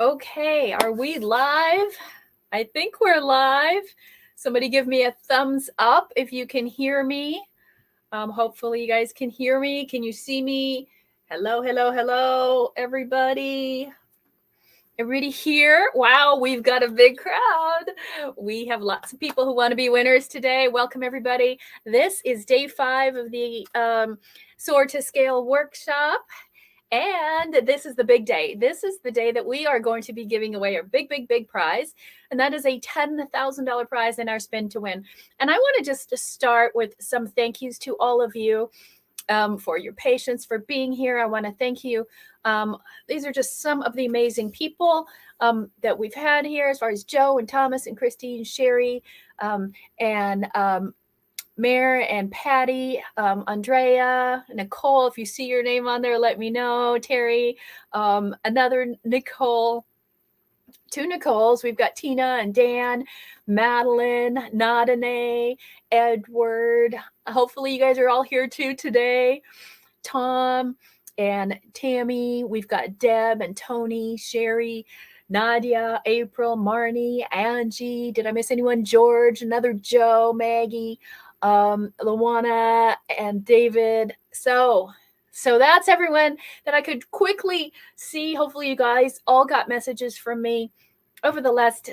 Okay, are we live? I think we're live. Somebody give me a thumbs up if you can hear me. Hopefully you guys can hear me. Can you see me? Hello, hello, hello, everybody. Everybody here? Wow, we've got a big crowd. We have lots of people who want to be winners today. Welcome, everybody. This is day 5 of the SOAR To Scale Workshop. And this is the big day. This is the day that we are going to be giving away our big prize. And that is a $10,000 prize in our spin to win. And I want to just start with some thank yous to all of you for your patience, for being here. I want to thank you. These are just some of the amazing people that we've had here, as far as Joe and Thomas and Christine, Sherry, and Mare and Patty, Andrea, Nicole. If you see your name on there, let me know. Terry, another Nicole, 2 Nicoles. We've got Tina and Dan, Madeline, Nadine, Edward. Hopefully you guys are all here too today. Tom and Tammy. We've got Deb and Tony, Sherry, Nadia, April, Marnie, Angie. Did I miss anyone? George, another Joe, Maggie, Luana, and David. So that's everyone that I could quickly see. Hopefully you guys all got messages from me over the last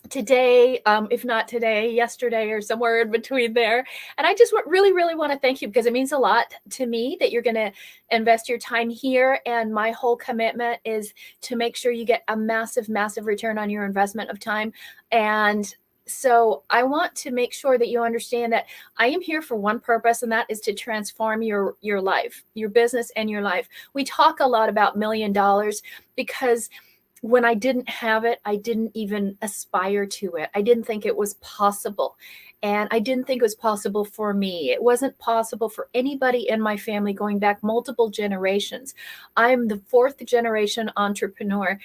today, if not today, yesterday, or somewhere in between there. And I just really want to thank you, because it means a lot to me that you're going to invest your time here. And my whole commitment is to make sure you get a massive return on your investment of time. And so I want to make sure that you understand that I am here for one purpose, and that is to transform your life, your business, and your life. We talk a lot about $1 million because when I didn't have it, I didn't even aspire to it. I didn't think it was possible. And I didn't think it was possible for me. It wasn't possible for anybody in my family going back multiple generations. I'm the 4th generation entrepreneur.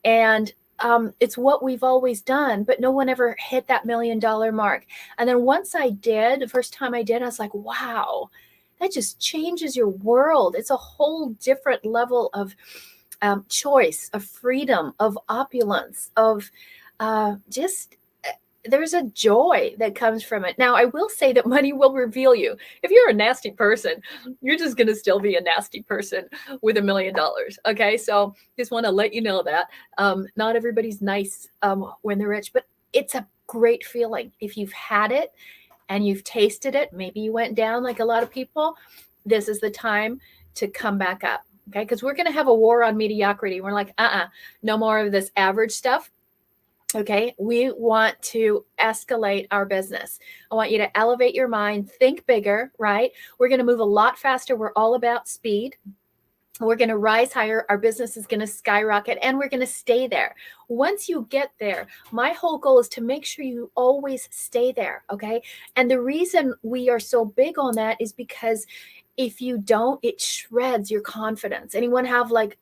And it's what we've always done, but no one ever hit that $1 million mark. And then once I did, the first time I did, I was like, wow, that just changes your world. It's a whole different level of choice, of freedom, of opulence, of there's a joy that comes from it. Now, I will say that money will reveal you. If you're a nasty person, you're just going to still be a nasty person with $1 million. Okay, so just want to let you know that not everybody's nice when they're rich, but it's a great feeling. If you've had it and you've tasted it, maybe you went down like a lot of people, this is the time to come back up. Okay, because we're going to have a war on mediocrity. We're like, no more of this average stuff. Okay, we want to escalate our business. I want you to elevate your mind, think bigger, right? We're going to move a lot faster. We're all about speed. We're going to rise higher. Our business is going to skyrocket, and we're going to stay there. Once you get there, my whole goal is to make sure you always stay there. Okay, and the reason we are so big on that is because if you don't, it shreds your confidence. Anyone have like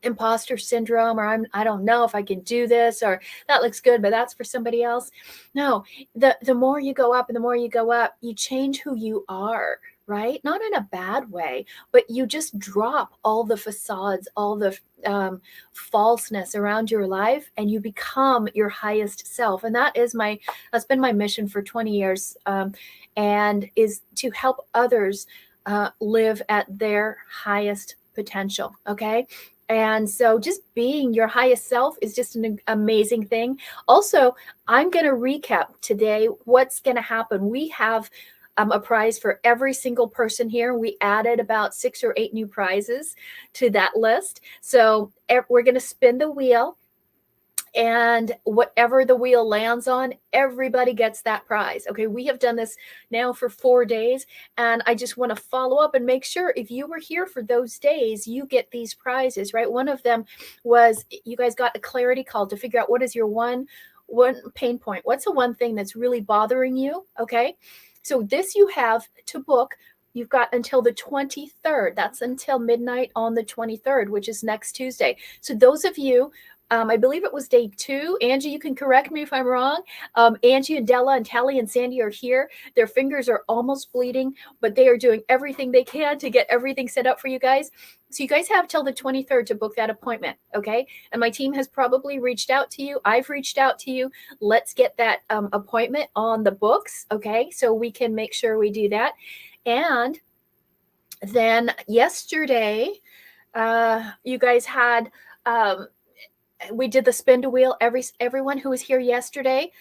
imposter syndrome, or I don't know if I can do this, or that looks good, but that's for somebody else? No, the more you go up and the more you go up, you change who you are, right? Not in a bad way, but you just drop all the facades, all the falseness around your life, and you become your highest self. And that's been my mission for 20 years, and is to help others live at their highest potential. Okay. And so just being your highest self is just an amazing thing. Also, I'm going to recap today what's going to happen. We have a prize for every single person here. We added about 6 or 8 new prizes to that list. So we're going to spin the wheel, and whatever the wheel lands on, everybody gets that prize. Okay, we have done this now for 4 days, and I just want to follow up and make sure if you were here for those days, you get these prizes, right? One of them was you guys got a clarity call to figure out what is your one pain point. What's the one thing that's really bothering you? Okay, so this you have to book. You've got until the 23rd. That's until midnight on the 23rd, which is next Tuesday. So those of you I believe it was day 2. Angie, you can correct me if I'm wrong. Angie and Della and Tally and Sandy are here. Their fingers are almost bleeding, but they are doing everything they can to get everything set up for you guys. So you guys have till the 23rd to book that appointment, okay? And my team has probably reached out to you. I've reached out to you. Let's get that appointment on the books, okay? So we can make sure we do that. And then yesterday, you guys had we did the spin to wheel. Everyone who was here yesterday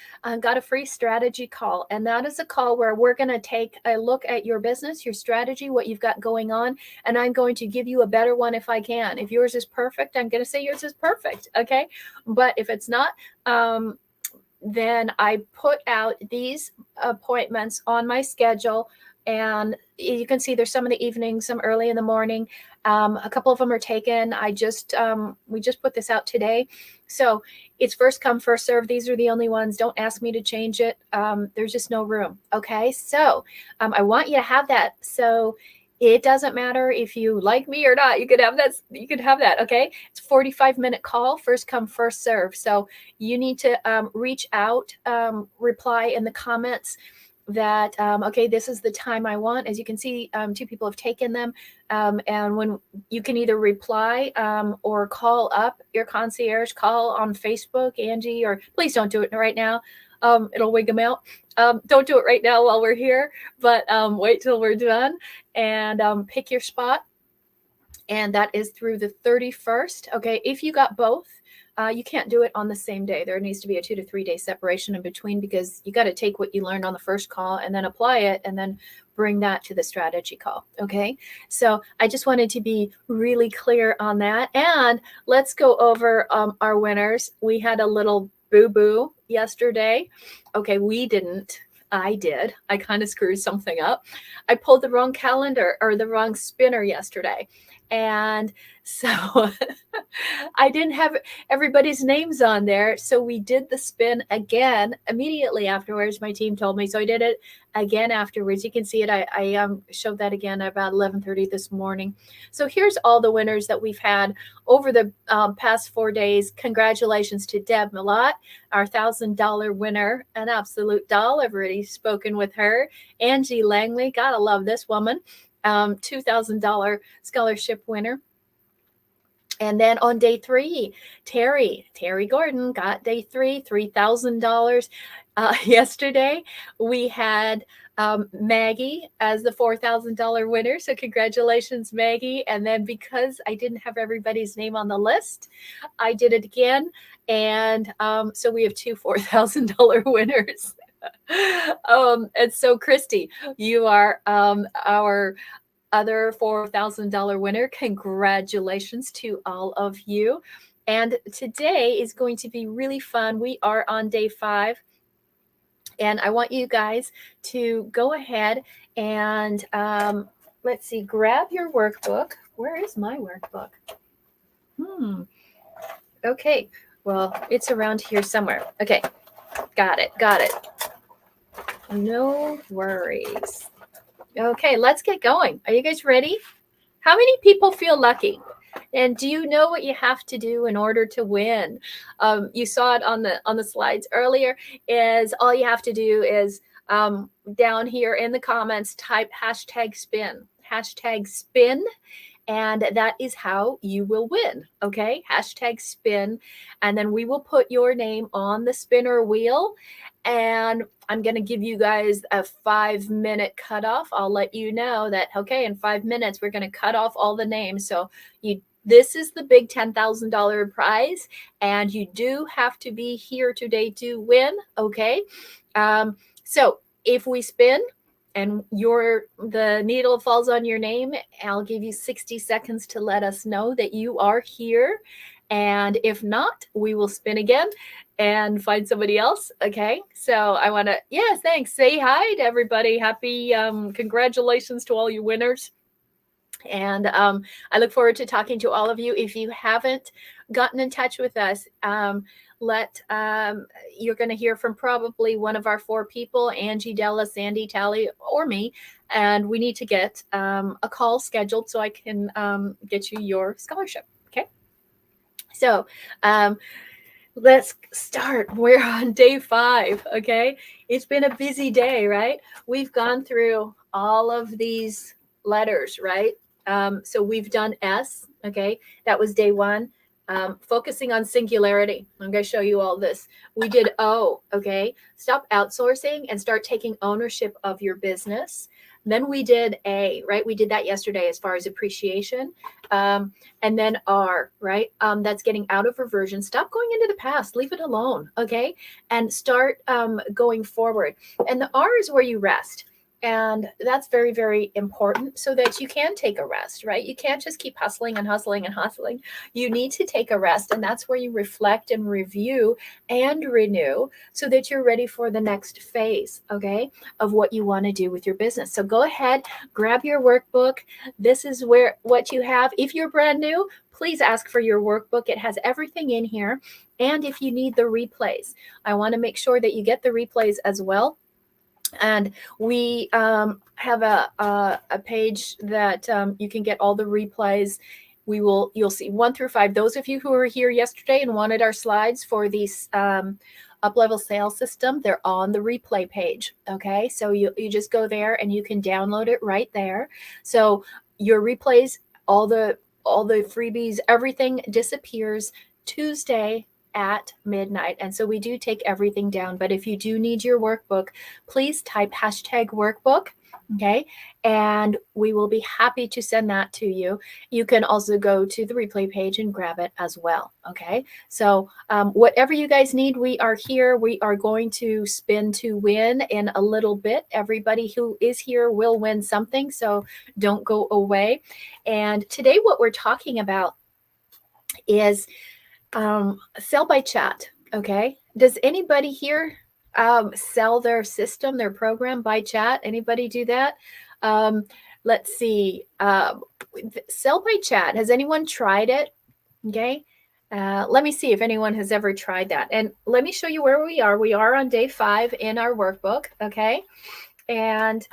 got a free strategy call, and that is a call where we're going to take a look at your business, your strategy, what you've got going on, and I'm going to give you a better one if I can. If yours is perfect, I'm going to say yours is perfect, okay? But if it's not, then I put out these appointments on my schedule, and you can see there's some in the evening, some early in the morning. A couple of them are taken. We just put this out today. So it's first come, first serve. These are the only ones. Don't ask me to change it. There's just no room. Okay. So I want you to have that. So it doesn't matter if you like me or not. You could have that. You could have that. Okay. It's a 45-minute call, first come, first serve. So you need to reach out, reply in the comments that, okay, this is the time I want. As you can see, 2 people have taken them. And when you can either reply or call up your concierge, call on Facebook, Angie, or please don't do it right now. It'll wig them out. Don't do it right now while we're here, but wait till we're done and pick your spot. And that is through the 31st. Okay, if you got both, you can't do it on the same day. There needs to be a 2 to 3 day separation in between, because you got to take what you learned on the first call and then apply it and then bring that to the strategy call. Okay. So I just wanted to be really clear on that. And let's go over our winners. We had a little boo-boo yesterday. Okay. We didn't. I did. I kind of screwed something up. I pulled the wrong calendar or the wrong spinner yesterday. And so I didn't have everybody's names on there. So we did the spin again immediately afterwards. My team told me. So I did it again afterwards. You can see it. I showed that again at about 11:30 this morning. So here's all the winners that we've had over the past 4 days. Congratulations to Deb Millot, our $1,000 winner, an absolute doll. I've already spoken with her. Angie Langley, gotta love this woman. $2,000 scholarship winner. And then on day 3, Terry Gordon got day 3, $3,000. Yesterday, we had Maggie as the $4,000 winner. So congratulations, Maggie. And then because I didn't have everybody's name on the list, I did it again. And so we have 2 $4,000 winners. And so Christy, you are our other $4,000 winner. Congratulations to all of you. And today is going to be really fun. We are on day 5. And I want you guys to go ahead and let's see, grab your workbook. Where is my workbook? Okay. Well, it's around here somewhere. Okay. Got it. No worries. Okay, let's get going. Are you guys ready? How many people feel lucky? And do you know what you have to do in order to win? You saw it on the slides earlier. Is all you have to do is down here in the comments, type #spin, #spin. And that is how you will win. Okay, #spin. And then we will put your name on the spinner wheel. And I'm going to give you guys a 5-minute cutoff. I'll let you know that, okay, in 5 minutes, we're going to cut off all the names. So this is the big $10,000 prize. And you do have to be here today to win. Okay. So if we spin, and the needle falls on your name, I'll give you 60 seconds to let us know that you are here. And if not, we will spin again and find somebody else. Okay. So I want to, yes, thanks. Say hi to everybody. Happy, congratulations to all you winners. And I look forward to talking to all of you. If you haven't gotten in touch with us, you're going to hear from probably one of our 4 people, Angie, Della, Sandy, Tally, or me. And we need to get a call scheduled so I can get you your scholarship. Okay. So let's start. We're on day 5. Okay. It's been a busy day, right? We've gone through all of these letters, right? So we've done S. Okay. That was day 1. Focusing on singularity. I'm going to show you all this. We did O. Okay. Stop outsourcing and start taking ownership of your business. Then we did A, right? We did that yesterday as far as appreciation. And then R, right? That's getting out of reversion. Stop going into the past. Leave it alone, okay? And start going forward. And the R is where you rest. And that's very, very important so that you can take a rest, right? You can't just keep hustling and hustling and hustling. You need to take a rest. And that's where you reflect and review and renew so that you're ready for the next phase, okay, of what you want to do with your business. So go ahead, grab your workbook. This is where what you have. If you're brand new, please ask for your workbook. It has everything in here. And if you need the replays, I want to make sure that you get the replays as well. And we have a page that you can get all the replays. You'll see 1 through 5. Those of you who were here yesterday and wanted our slides for these up-level sales system, they're on the replay page. Okay, so you just go there and you can download it right there. So your replays, all the freebies, everything disappears Tuesday at midnight. And so we do take everything down. But if you do need your workbook, please type #workbook. Okay. And we will be happy to send that to you. You can also go to the replay page and grab it as well. Okay. So whatever you guys need, we are here. We are going to spin to win in a little bit. Everybody who is here will win something. So don't go away. And today, what we're talking about is sell by chat. Okay. Does anybody here sell their system, their program by chat? Anybody do that? Let's see. Sell by chat. Has anyone tried it? Okay. Let me see if anyone has ever tried that. And let me show you where we are. We are on day 5 in our workbook. Okay. And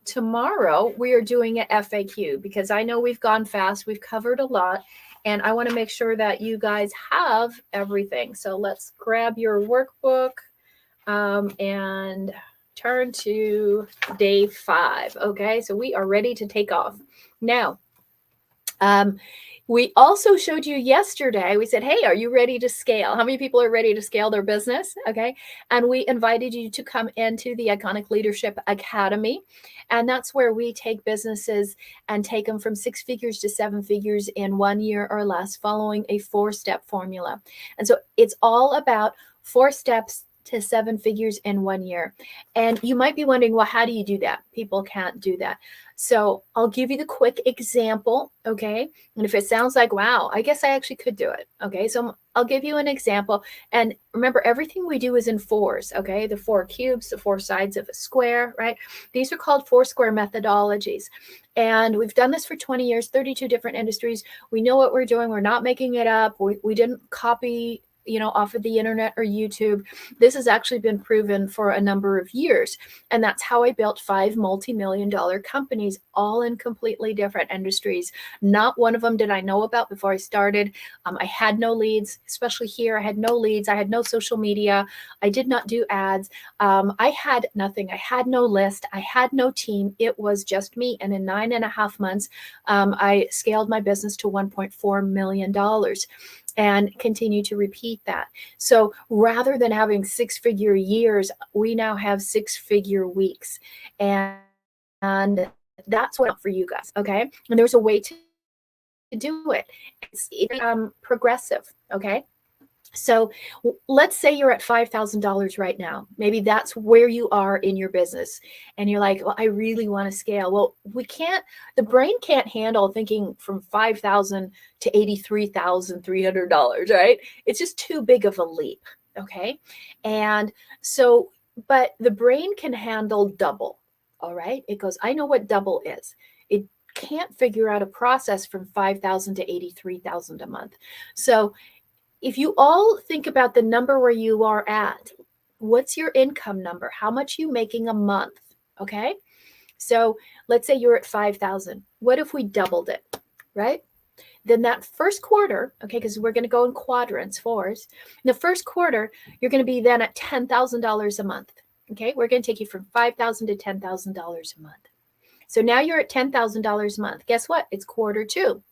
tomorrow we are doing an FAQ because I know we've gone fast. We've covered a lot. And I want to make sure that you guys have everything. So let's grab your workbook and turn to day 5. Okay, so we are ready to take off. Now, we also showed you yesterday, we said, hey, are you ready to scale? How many people are ready to scale their business? Okay. And we invited you to come into the Iconic Leadership Academy. And that's where we take businesses and take them from 6 figures to 7 figures in 1 year or less, following a 4-step formula. And so it's all about 4 steps to 7 figures in 1 year. And you might be wondering, well, how do you do that? People can't do that. So I'll give you the quick example, okay? And if it sounds like, wow, I guess I actually could do it, okay? So I'll give you an example. And remember, everything we do is in 4s, okay? The 4 cubes, the 4 sides of a square, right? These are called 4-square methodologies. And we've done this for 20 years, 32 different industries. We know what we're doing. We're not making it up. We didn't copy off of the internet or YouTube. This has actually been proven for a number of years. And that's how I built 5 multi-million-dollar companies, all in completely different industries. Not one of them did I know about before I started. I had no leads, especially here. I had no leads. I had no social media. I did not do ads. I had nothing. I had no list. I had no team. It was just me. And in 9.5 months, I scaled my business to $1.4 million. And continue to repeat that. So rather than having 6-figure years, we now have 6-figure weeks. And that's what for you guys, okay? And there's a way to do it. It's progressive, okay? So let's say you're at $5,000 right now. Maybe that's where you are in your business. And you're like, well, I really want to scale. Well, the brain can't handle thinking from $5,000 to $83,300, right? It's just too big of a leap. Okay. And so, but the brain can handle double. All right. It goes, I know what double is. It can't figure out a process from $5,000 to $83,000 a month. So if you all think about the number where you are at, what's your income number? How much are you making a month? Okay. So let's say you're at 5,000. What if we doubled it, right? then that first quarter, okay, because we're going to go in quadrants, fours. In the first quarter, you're going to be then at $10,000 a month. Okay, we're going to take you from $5,000 to $10,000 a month. So now you're at $10,000 a month. Guess what? It's quarter two.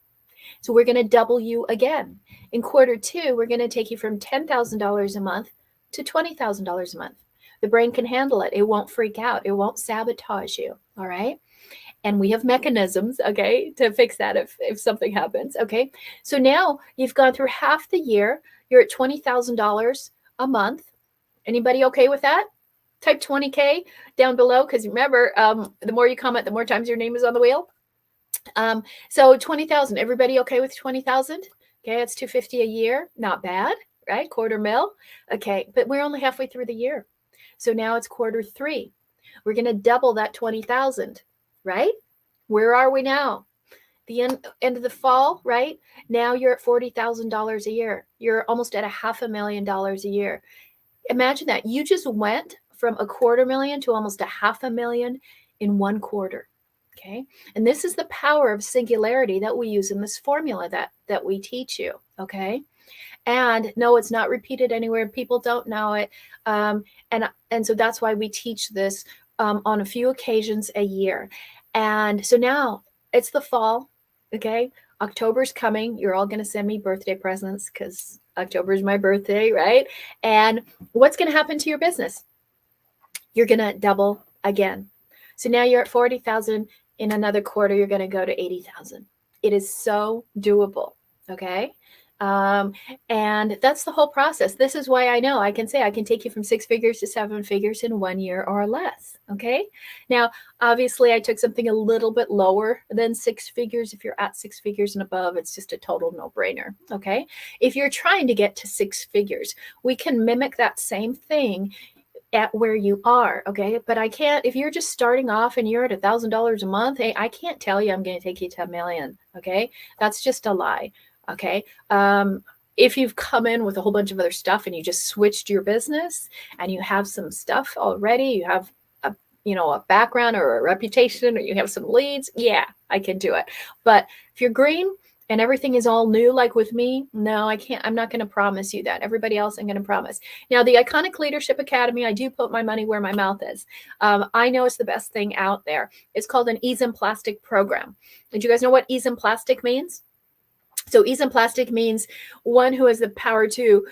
So we're going to double you again. In quarter two, we're going to take you from $10,000 a month to $20,000 a month. The brain can handle it. It won't freak out. It won't sabotage you. All right. And we have mechanisms, okay, to fix that if something happens. Okay. So now you've gone through half the year. You're at $20,000 a month. Anybody okay with that? Type 20K down below, because remember, the more you comment, the more times your name is on the wheel. So 20,000. Everybody okay with 20,000? Okay, it's $250 a year. Not bad, right? Quarter mil. Okay, but we're only halfway through the year. So now it's quarter three. We're going to double that 20,000, right? Where are we now? The end of the fall, right? Now you're at $40,000 a year. You're almost at $500,000 a year. Imagine that. You just went from $250,000 to almost $500,000 in one quarter. Okay. And this is the power of singularity that we use in this formula that we teach you. Okay. And no, it's not repeated anywhere. People don't know it. And so that's why we teach this on a few occasions a year. And so now it's the fall. Okay. October's coming. You're all going to send me birthday presents because October is my birthday, right? And what's going to happen to your business? You're going to double again. So now you're at 40,000. In another quarter, you're going to go to 80,000. It is so doable. Okay. And that's the whole process. This is why I know I can say I can take you from 6 figures to 7 figures in 1 year or less. Okay. Now, obviously I took something a little bit lower than 6 figures. If you're at 6 figures and above, it's just a total no-brainer. Okay. If you're trying to get to 6 figures, we can mimic that same thing at where you are. Okay. But I can't, if you're just starting off and you're at $1,000 a month, hey, I can't tell you I'm going to take you to $1 million. Okay. That's just a lie. Okay. If you've come in with a whole bunch of other stuff and you just switched your business and you have some stuff already, you have a background or a reputation, or you have some leads, yeah, I can do it. But if you're green and everything is all new, like with me, no, I can't. I'm not going to promise you that. Everybody else, I'm going to promise. Now, the Iconic Leadership Academy, I do put my money where my mouth is. I know it's the best thing out there. It's called an Ease in Plastic program. Did you guys know what Ease in Plastic means? So Ease in Plastic means one who has the power to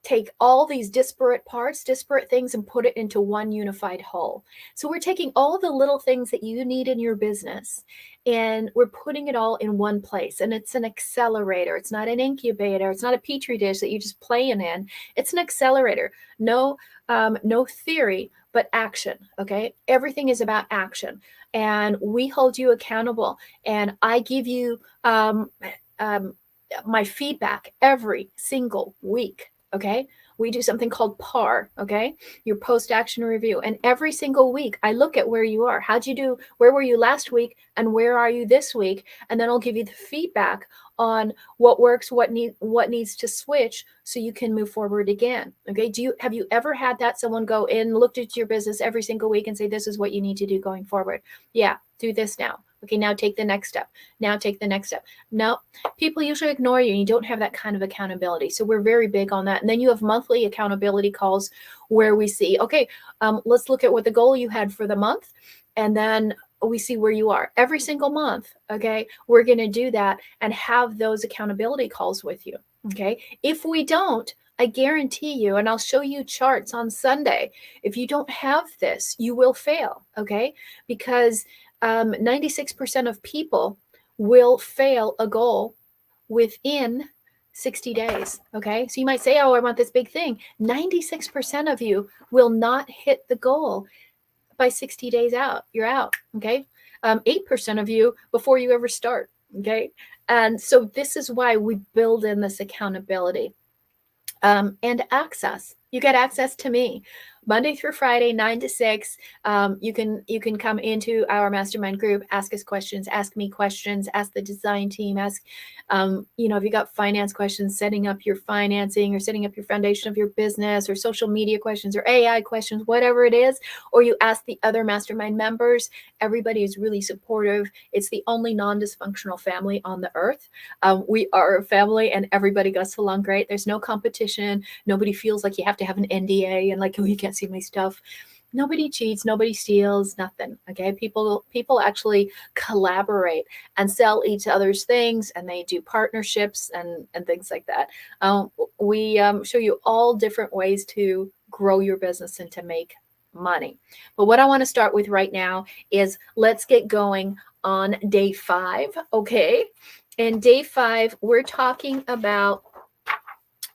take all these disparate parts, disparate things, and put it into one unified whole. So we're taking all the little things that you need in your business and we're putting it all in one place. And it's an accelerator. It's not an incubator. It's not a petri dish that you just playing in. It's an accelerator. No theory, but action. Okay. Everything is about action. And we hold you accountable. And I give you my feedback every single week. Okay. We do something called PAR. Okay. Your post-action review. And every single week I look at where you are. How'd you do? Where were you last week? And where are you this week? And then I'll give you the feedback on what works, what needs to switch so you can move forward again. Okay. Have you ever had that someone go in, looked at your business every single week and say, this is what you need to do going forward? Yeah. Do this now. Okay, now take the next step. Now take the next step. No, people usually ignore you and you don't have that kind of accountability. So we're very big on that. And then you have monthly accountability calls where we see, okay, let's look at what the goal you had for the month. And then we see where you are every single month. Okay, we're going to do that and have those accountability calls with you. Okay, if we don't, I guarantee you, and I'll show you charts on Sunday. If you don't have this, you will fail. Okay, because 96% of people will fail a goal within 60 days. Okay. So you might say, oh, I want this big thing. 96% of you will not hit the goal by 60 days out. You're out. Okay. 8% of you before you ever start. Okay. And so this is why we build in this accountability and access. You get access to me. Monday through Friday, 9 to 6. You can come into our mastermind group, ask us questions, ask me questions, ask the design team, ask, if you got finance questions, setting up your financing or setting up your foundation of your business, or social media questions or AI questions, whatever it is, or you ask the other mastermind members. Everybody is really supportive. It's the only non-dysfunctional family on the earth. We are a family and everybody gets along great. There's no competition. Nobody feels like you have to have an NDA and like, oh, you can't see my stuff. Nobody cheats, nobody steals, nothing. Okay. People actually collaborate and sell each other's things, and they do partnerships and things like that. We show you all different ways to grow your business and to make money. But what I want to start with right now is let's get going on day 5. Okay. In day 5, we're talking about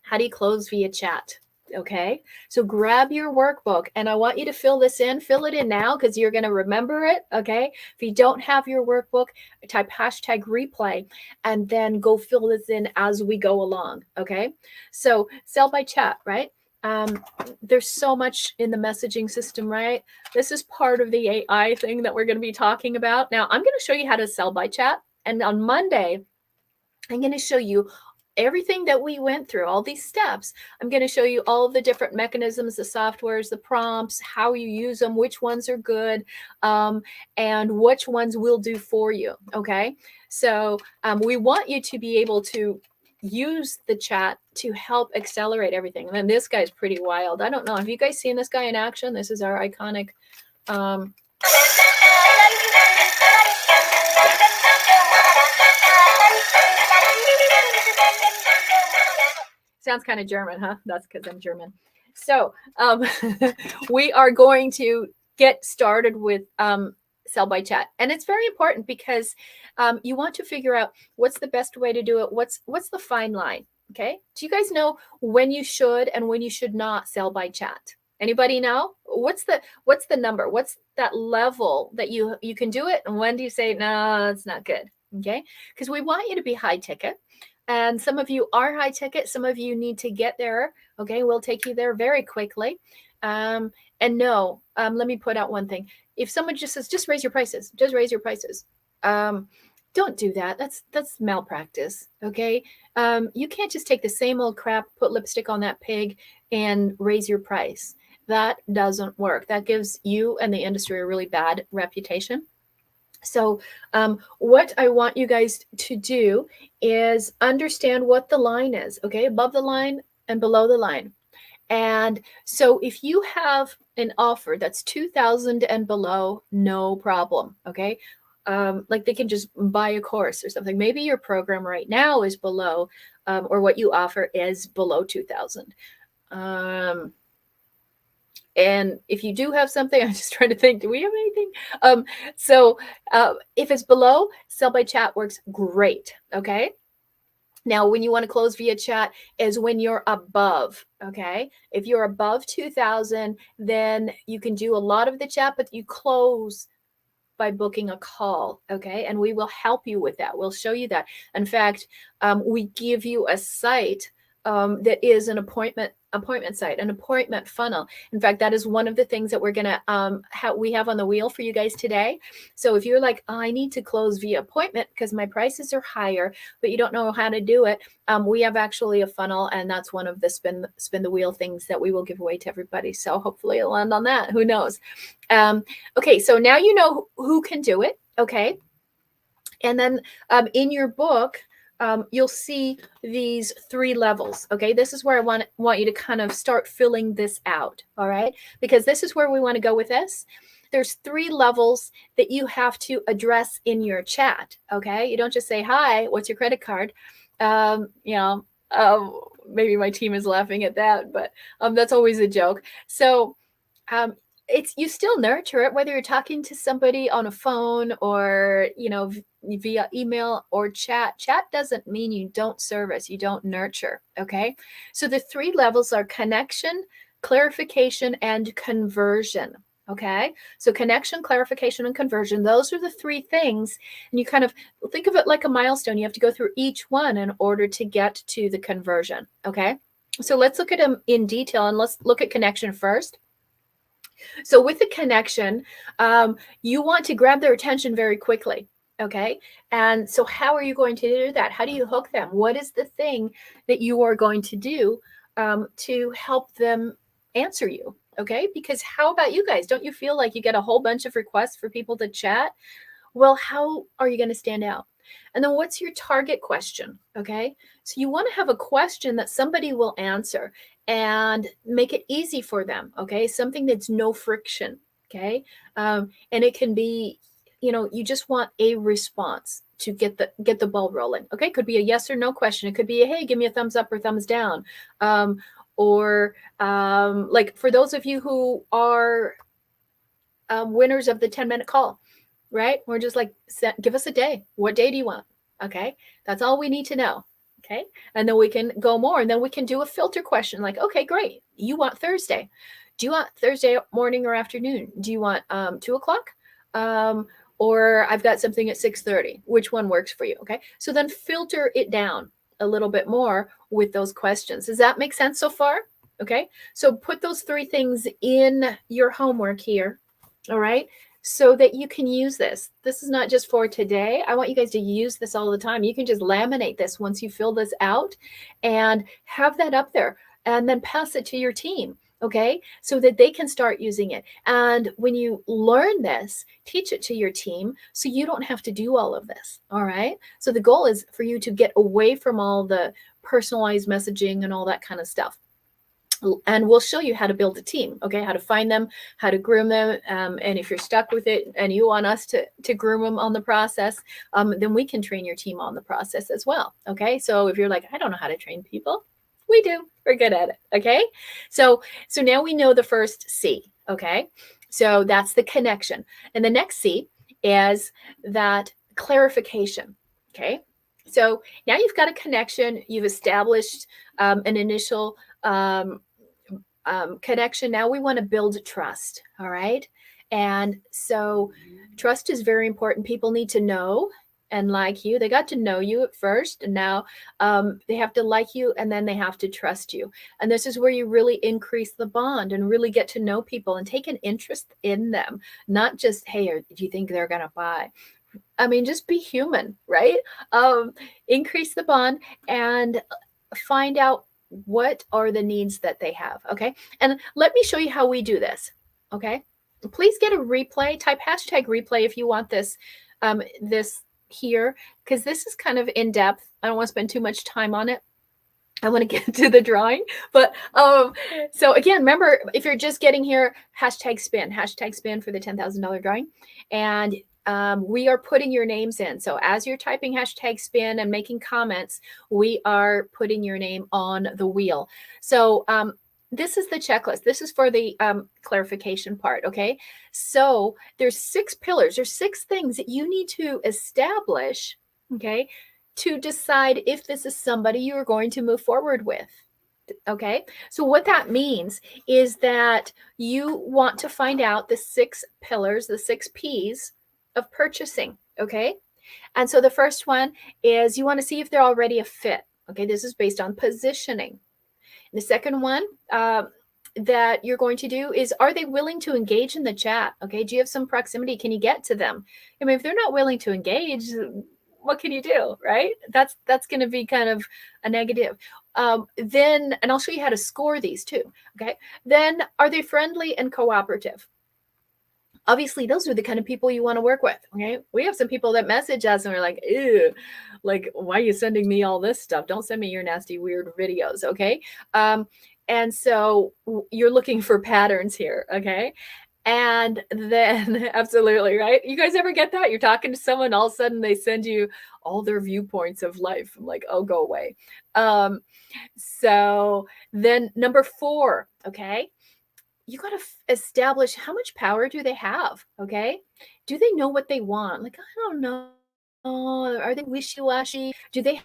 how do you close via chat. Okay, so grab your workbook and I want you to fill it in now, because you're going to remember it. Okay, if you don't have your workbook, type #replay and then go fill this in as we go along. Okay, so sell by chat, right? There's so much in the messaging system, right? This is part of the AI thing that we're going to be talking about. Now, I'm going to show you how to sell by chat, and on Monday, I'm going to show you everything that we went through, all these steps. I'm going to show you all of the different mechanisms, the softwares, the prompts, how you use them, which ones are good, and which ones will do for you. Okay. So we want you to be able to use the chat to help accelerate everything. And then this guy's pretty wild. I don't know. Have you guys seen this guy in action? This is our iconic, sounds kind of German, huh? That's because I'm German. So we are going to get started with sell by chat, and it's very important because you want to figure out what's the best way to do it. What's the fine line? Okay. Do you guys know when you should and when you should not sell by chat? Anybody know? What's the number? What's that level that you can do it? And when do you say, no, it's not good? Okay. Because we want you to be high ticket. And some of you are high ticket. Some of you need to get there. Okay. We'll take you there very quickly. And no, let me put out one thing. If someone just says, just raise your prices, don't do that. That's malpractice. Okay. You can't just take the same old crap, put lipstick on that pig and raise your price. That doesn't work. That gives you and the industry a really bad reputation. So what I want you guys to do is understand what the line is, okay? Above the line and below the line. And so if you have an offer that's $2,000 and below, no problem, okay? Like they can just buy a course or something. Maybe your program right now is below, or what you offer is below $2,000. And if you do have something, I'm just trying to think, do we have anything? So if it's below, sell by chat works great. Okay. Now, when you want to close via chat is when you're above. Okay. If you're above 2,000, then you can do a lot of the chat, but you close by booking a call. Okay. And we will help you with that. We'll show you that. In fact, we give you a site that is an appointment site, an appointment funnel. In fact, that is one of the things that we're going to we have on the wheel for you guys today. So if you're like, oh, I need to close via appointment because my prices are higher, but you don't know how to do it, we have actually a funnel, and that's one of the spin the wheel things that we will give away to everybody. So hopefully it'll land on that. Who knows? Okay, so now you know who can do it. Okay, and then in your book, you'll see these 3 levels. Okay, this is where I want you to kind of start filling this out. All right, because this is where we want to go with this. There's 3 levels that you have to address in your chat. Okay, you don't just say, hi, what's your credit card? Maybe my team is laughing at that, but that's always a joke. So you still nurture it, whether you're talking to somebody on a phone or via email or chat. Chat doesn't mean you don't service, you don't nurture. Okay, so the 3 levels are connection, clarification, and conversion. Okay, so connection, clarification, and conversion, those are the 3 things, and you kind of think of it like a milestone. You have to go through each one in order to get to the conversion. Okay, so let's look at them in detail, and let's look at connection first. So with the connection, you want to grab their attention very quickly. Okay. And so how are you going to do that? How do you hook them? What is the thing that you are going to do to help them answer you? Okay. Because how about you guys? Don't you feel like you get a whole bunch of requests for people to chat? Well, how are you going to stand out? And then what's your target question? Okay. So you want to have a question that somebody will answer and make it easy for them. Okay. Something that's no friction. Okay. And it can be, you just want a response to get the ball rolling. Okay. Could be a yes or no question. It could be a, hey, give me a thumbs up or thumbs down. Or like for those of you who are winners of the 10-minute call, right? We're just like, give us a day. What day do you want? Okay. That's all we need to know. Okay. And then we can go more. And then we can do a filter question like, okay, great. You want Thursday. Do you want Thursday morning or afternoon? Do you want 2:00? Or I've got something at 6:30. Which one works for you? Okay. So then filter it down a little bit more with those questions. Does that make sense so far? Okay. So put those 3 things in your homework here. All right. So that you can use this. This is not just for today. I want you guys to use this all the time. You can just laminate this once you fill this out and have that up there and then pass it to your team. Okay. So that they can start using it. And when you learn this, teach it to your team so you don't have to do all of this. All right. So the goal is for you to get away from all the personalized messaging and all that kind of stuff. And we'll show you how to build a team, okay, how to find them, how to groom them. And if you're stuck with it and you want us to groom them on the process, then we can train your team on the process as well, okay? So if you're like, I don't know how to train people, we do. We're good at it, okay? So now we know the first C, okay? So that's the connection. And the next C is that clarification, okay? So now you've got a connection. You've established an initial connection. Now we want to build trust. All right. And so trust is very important. People need to know and like you. They got to know you at first, and now they have to like you, and then they have to trust you. And this is where you really increase the bond and really get to know people and take an interest in them. Not just, hey, do you think they're going to buy? I mean, just be human, right? Increase the bond and find out what are the needs that they have. Okay. And let me show you how we do this. Okay. Please get a replay, type #replay if you want this, this here, because this is kind of in depth. I don't want to spend too much time on it. I want to get to the drawing, but so again, remember, if you're just getting here, #spin for the $10,000 drawing. And we are putting your names in. So as you're typing #spin and making comments, we are putting your name on the wheel. So this is the checklist. This is for the clarification part. Okay. So there's 6 pillars. There's 6 things that you need to establish. Okay. To decide if this is somebody you are going to move forward with. Okay. So what that means is that you want to find out the 6 pillars, the 6 P's of purchasing. Okay. And so the first one is you want to see if they're already a fit. Okay. This is based on positioning. The second one that you're going to do is, are they willing to engage in the chat? Okay. Do you have some proximity? Can you get to them? I mean, if they're not willing to engage, what can you do, right? That's going to be kind of a negative. Then, and I'll show you how to score these too. Okay. Then, are they friendly and cooperative? Obviously, those are the kind of people you want to work with. Okay. We have some people that message us and we're like, ew, like, why are you sending me all this stuff? Don't send me your nasty, weird videos. Okay. And so you're looking for patterns here. Okay. And then absolutely, right? You guys ever get that? You're talking to someone, all of a sudden they send you all their viewpoints of life. I'm like, oh, go away. So then number 4, okay, you got to establish how much power do they have? Okay. Do they know what they want? Like, I don't know. Are they wishy-washy? Do they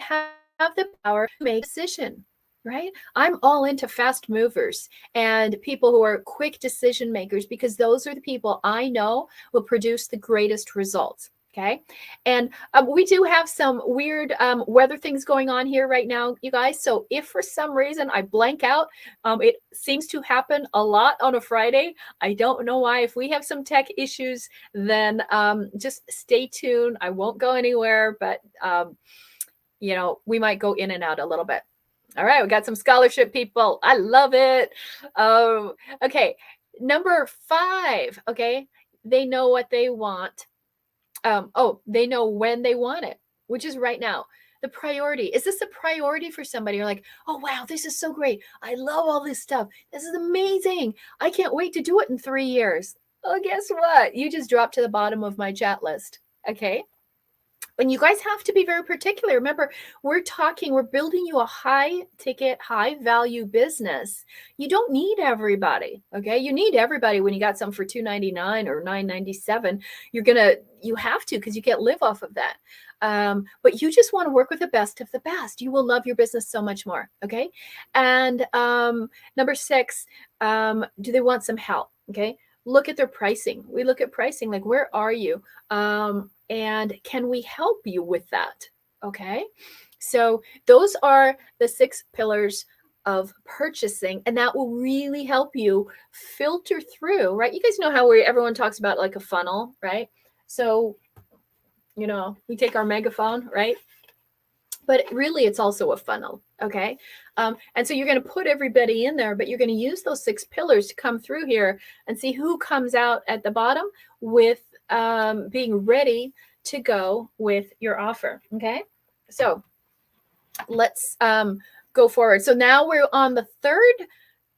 have the power to make a decision? Right? I'm all into fast movers and people who are quick decision makers, because those are the people I know will produce the greatest results. Okay. And we do have some weird weather things going on here right now, you guys. So if for some reason I blank out, it seems to happen a lot on a Friday. I don't know why. If we have some tech issues, then just stay tuned. I won't go anywhere, but we might go in and out a little bit. All right, we got some scholarship people. I love it. Okay, number 5. Okay, they know what they want. They know when they want it, which is right now. The priority. Is this a priority for somebody? You're like, oh, wow, this is so great. I love all this stuff. This is amazing. I can't wait to do it in 3 years. Oh, guess what? You just dropped to the bottom of my chat list. Okay. And you guys have to be very particular. Remember, we're building you a high ticket, high value business. You don't need everybody. Okay. You need everybody when you got some for $2.99 or $9.97. You have to, because you can't live off of that. But you just want to work with the best of the best. You will love your business so much more. Okay. And number 6, do they want some help? Okay. Look at their pricing. We look at pricing, like, where are you? And can we help you with that? Okay. So those are the 6 pillars of purchasing, and that will really help you filter through, right? You guys know how everyone talks about like a funnel, right? So, we take our megaphone, right? But really, it's also a funnel. Okay. And so you're going to put everybody in there, but you're going to use those 6 pillars to come through here and see who comes out at the bottom with being ready to go with your offer. Okay. So let's go forward. So now we're on the 3rd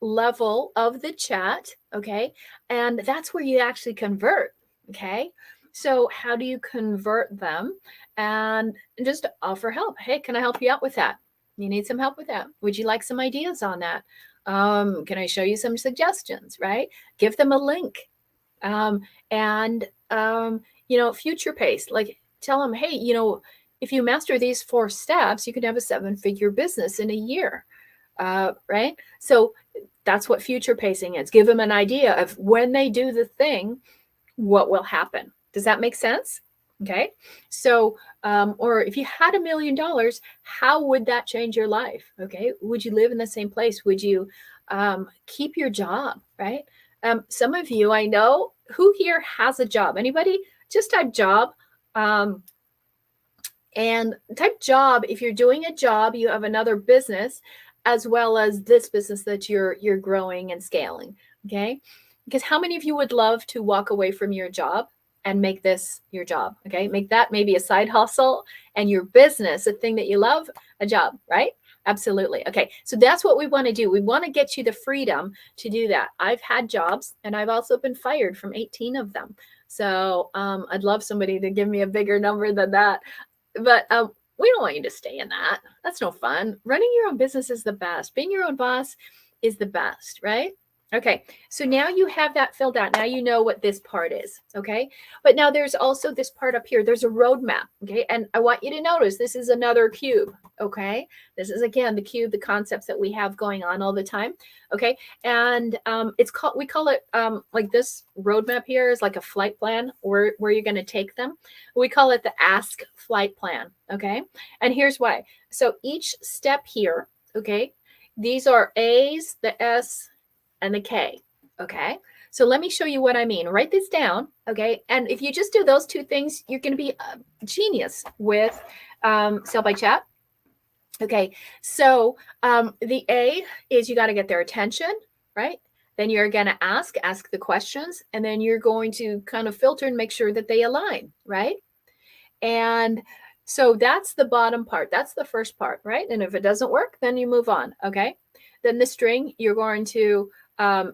level of the chat. Okay. And that's where you actually convert. Okay. So how do you convert them? And just offer help. Hey, can I help you out with that? You need some help with that? Would you like some ideas on that? Can I show you some suggestions, right? Give them a link. Future pace, like, tell them, hey, if you master these 4 steps, you can have a 7-figure business in a year. Right? So that's what future pacing is. Give them an idea of when they do the thing, what will happen. Does that make sense? Okay. So, or if you had $1 million, how would that change your life? Okay. Would you live in the same place? Would you keep your job? Right. Some of you, I know, who here has a job? Anybody? Just type job. And type job. If you're doing a job, you have another business as well as this business that you're growing and scaling. Okay. Because how many of you would love to walk away from your job and make this your job? Okay. Make that maybe a side hustle, and your business, a thing that you love, a job, right? Absolutely. Okay. So that's what we want to do. We want to get you the freedom to do that. I've had jobs, and I've also been fired from 18 of them. So I'd love somebody to give me a bigger number than that. But we don't want you to stay in that. That's no fun. Running your own business is the best. Being your own boss is the best, right? Okay, so now you have that filled out. Now you know what this part is, okay? But now there's also this part up here. There's a roadmap, okay? And I want you to notice this is another cube, okay? This is, again, the cube, the concepts that we have going on all the time, okay? And we call it, like, this roadmap here is like a flight plan where you're going to take them. We call it the Ask Flight Plan, okay? And here's why. So each step here, okay, these are A's, the S, and the K. Okay. So let me show you what I mean. Write this down. Okay. And if you just do those 2 things, you're going to be a genius with Sell by Chat. Okay. So the A is you got to get their attention, right? Then you're going to ask the questions, and then you're going to kind of filter and make sure that they align, right? And so that's the bottom part. That's the first part, right? And if it doesn't work, then you move on. Okay. Then the string, you're going to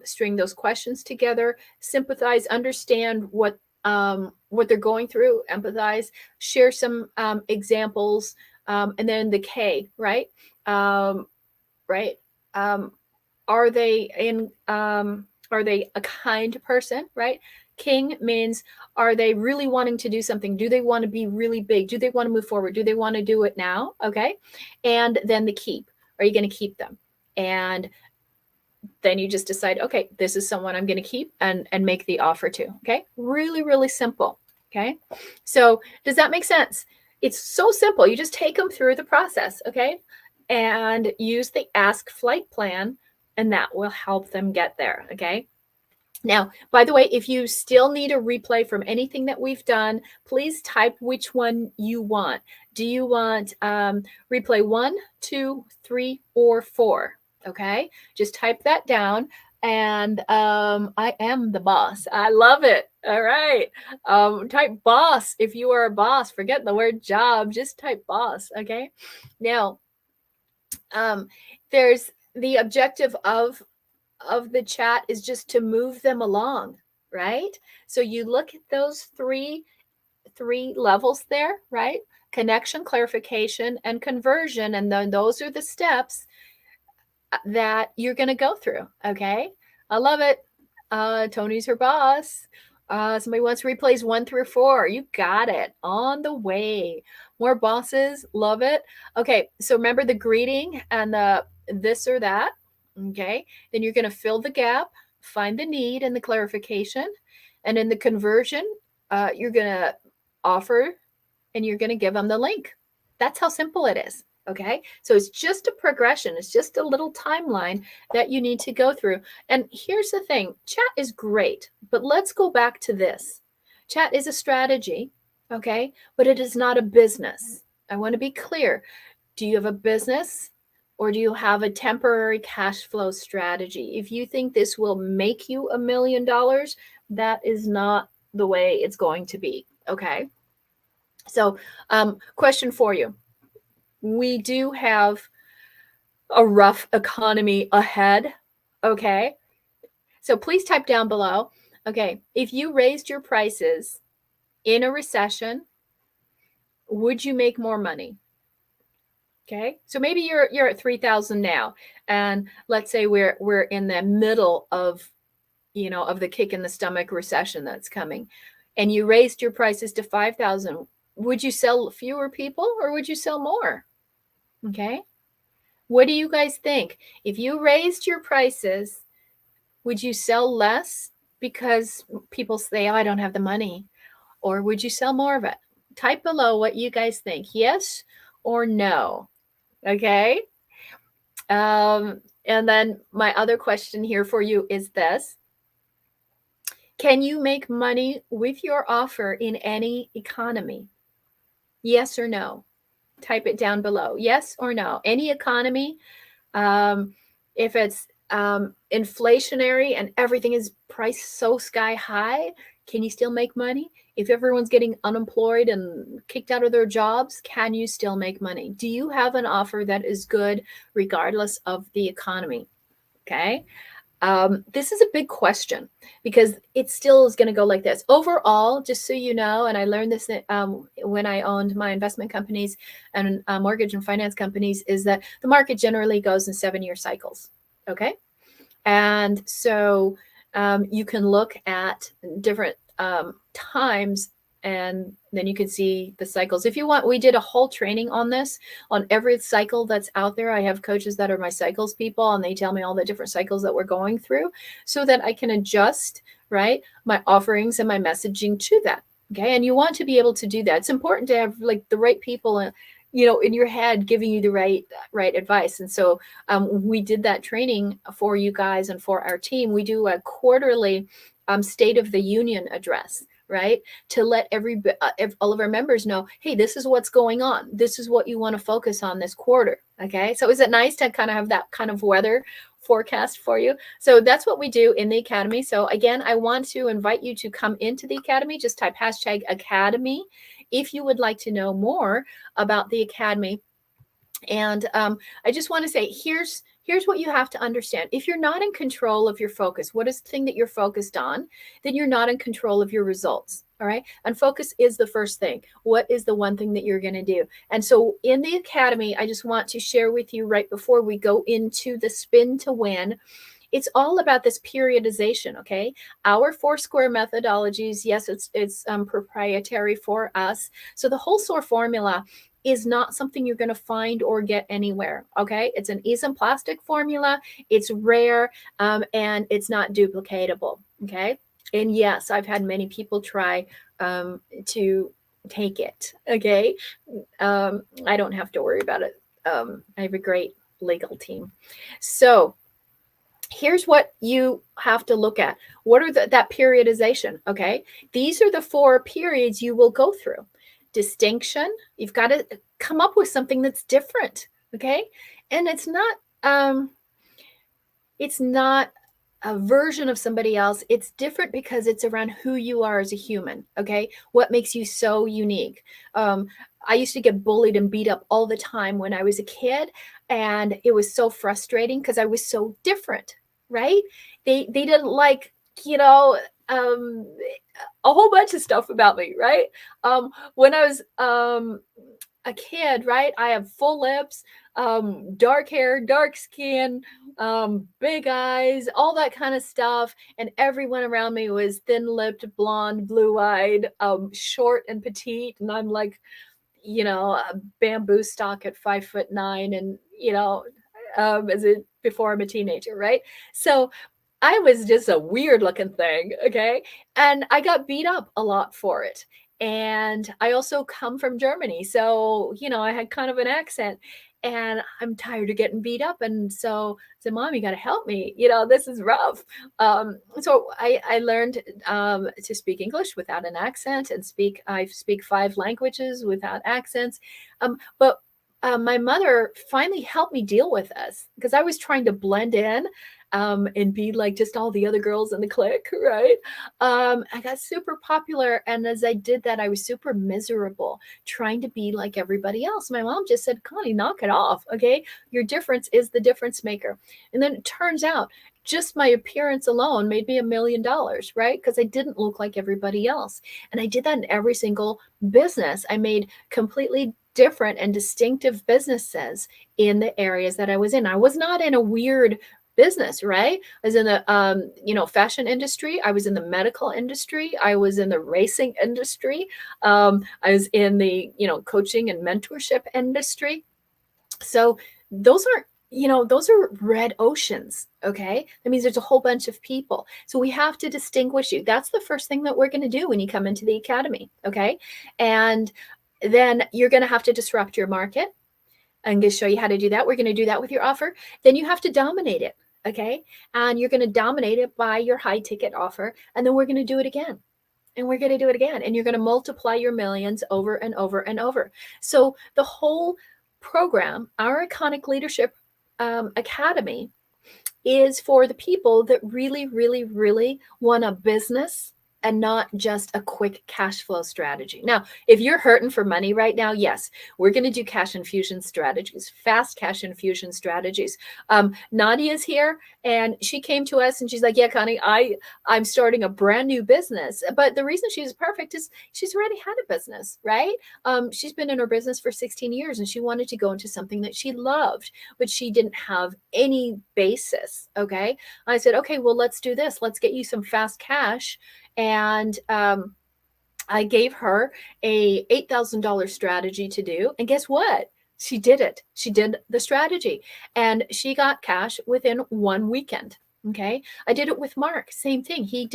string those questions together, sympathize, understand what they're going through, empathize, share some examples, and then the K, right? Right? Are they a kind person, right? King means, are they really wanting to do something? Do they want to be really big? Do they want to move forward? Do they want to do it now? Okay. And then the keep. Are you going to keep them? And then you just decide, okay, this is someone I'm going to keep and make the offer to. Okay. Really, really simple. Okay. So does that make sense? It's so simple. You just take them through the process. Okay. And use the ask flight plan, and that will help them get there. Okay. Now, by the way, if you still need a replay from anything that we've done, please type which one you want. Do you want replay 1, 2, 3, or 4? Okay, just type that down. And I am the boss. I love it. All right. Type boss if you are a boss. Forget the word job. Just type boss. Okay. Now, there's the objective of the chat is just to move them along, right? So you look at those three levels there, right? Connection, clarification, and conversion, and then those are the steps that you're going to go through. Okay, I love it. Tony's her boss. Somebody wants replays 1 through 4. You got it. On the way. More bosses. Love it. Okay, so remember the greeting and the this or that. Okay, then you're going to fill the gap, find the need and the clarification. And in the conversion, you're going to offer and you're going to give them the link. That's how simple it is. Okay, so it's just a progression. It's just a little timeline that you need to go through. And here's the thing, chat is great, but let's go back to this. Chat is a strategy, okay, but it is not a business. I want to be clear. Do you have a business or do you have a temporary cash flow strategy? If you think this will make you $1 million, that is not the way it's going to be, okay? So, question for you. We do have a rough economy ahead, okay? So please type down below, okay, if you raised your prices in a recession, would you make more money? Okay, so maybe you're at 3,000 now, and let's say we're in the middle of, you know, of the kick in the stomach recession that's coming, and you raised your prices to 5,000. Would you sell fewer people or would you sell more? Okay, what do you guys think? If you raised your prices, would you sell less because people say, oh, I don't have the money? Or would you sell more of it? Type below what you guys think, yes or no. Okay. And then my other question here for you is this. Can you make money with your offer in any economy? Yes or no? Type it down below. Yes or no? Any economy, if it's inflationary and everything is priced so sky high, can you still make money? If everyone's getting unemployed and kicked out of their jobs, can you still make money? Do you have an offer that is good regardless of the economy? Okay. This is a big question because it still is going to go like this. Overall, just so you know, and I learned this when I owned my investment companies and mortgage and finance companies, is that the market generally goes in 7-year cycles. Okay. And so you can look at different times and then you can see the cycles. If you want, we did a whole training on this, on every cycle that's out there. I have coaches that are my cycles people, and they tell me all the different cycles that we're going through so that I can adjust, right, my offerings and my messaging to that. Okay. And you want to be able to do that. It's important to have like the right people, you know, in your head giving you the right advice. And so we did that training for you guys and for our team. We do a quarterly State of the Union address, right? To let all of our members know, hey, this is what's going on. This is what you want to focus on this quarter. Okay. So is it nice to kind of have that kind of weather forecast for you? So that's what we do in the Academy. So again, I want to invite you to come into the Academy. Just type #Academy if you would like to know more about the Academy. And I just want to say, here's what you have to understand. If you're not in control of your focus, what is the thing that you're focused on, then you're not in control of your results. All right. And focus is the first thing. What is the one thing that you're going to do? And so in the Academy, I just want to share with you right before we go into the spin to win. It's all about this periodization, okay? Our 4 square methodologies, yes, it's proprietary for us. So the whole SOAR formula is not something you're going to find or get anywhere, okay? It's an ease and plastic formula. It's rare and it's not duplicatable, okay? And yes, I've had many people try to take it. Okay. I don't have to worry about it. I have a great legal team. So here's what you have to look at. What are that periodization? Okay. These are the 4 periods you will go through. Distinction. You've got to come up with something that's different. Okay. And it's not a version of somebody else. It's different because it's around who you are as a human. Okay. What makes you so unique? I used to get bullied and beat up all the time when I was a kid. And it was so frustrating because I was so different, right? They didn't like, you know, a whole bunch of stuff about me, right? When I was a kid, right? I have full lips, dark hair, dark skin, big eyes, all that kind of stuff. And everyone around me was thin lipped, blonde, blue eyed, short and petite. And I'm like, a bamboo stalk at 5'9", and before I'm a teenager, right? So I was just a weird looking thing, okay? And I got beat up a lot for it. And I also come from Germany, so I had kind of an accent. And I'm tired of getting beat up, and so I said, "Mom, you got to help me. This is rough." So I learned to speak English without an accent, and I speak 5 languages without accents. But my mother finally helped me deal with this because I was trying to blend in and be like just all the other girls in the clique, right? I got super popular. And as I did that, I was super miserable trying to be like everybody else. My mom just said, "Connie, knock it off. Okay. Your difference is the difference maker." And then it turns out just my appearance alone made me $1 million, right? Because I didn't look like everybody else. And I did that in every single business. I made completely different and distinctive businesses in the areas that I was in. I was not in a weird business, right? I was in the fashion industry. I was in the medical industry. I was in the racing industry. I was in the coaching and mentorship industry. So those are red oceans. Okay, that means there's a whole bunch of people. So we have to distinguish you. That's the first thing that we're going to do when you come into the academy. Okay, and then you're going to have to disrupt your market. I'm going to show you how to do that. We're going to do that with your offer. Then you have to dominate it. Okay. And you're going to dominate it by your high ticket offer. And then we're going to do it again. And we're going to do it again. And you're going to multiply your millions over and over and over. So the whole program, our Iconic Leadership Academy, is for the people that really, really, really want a business and not just a quick cash flow strategy. Now, if you're hurting for money right now, yes, we're going to do cash infusion strategies, fast cash infusion strategies. Nadia's here, and she came to us and she's like, "Yeah, Connie, I'm starting a brand new business." But the reason she's perfect is she's already had a business, right? She's been in her business for 16 years, and she wanted to go into something that she loved, but she didn't have any basis. Okay. I said, "Okay, well, let's do this. Let's get you some fast cash." And I gave her a $8,000 strategy to do. And guess what? She did it. She did the strategy, and she got cash within 1 weekend. Okay. I did it with Mark. Same thing. He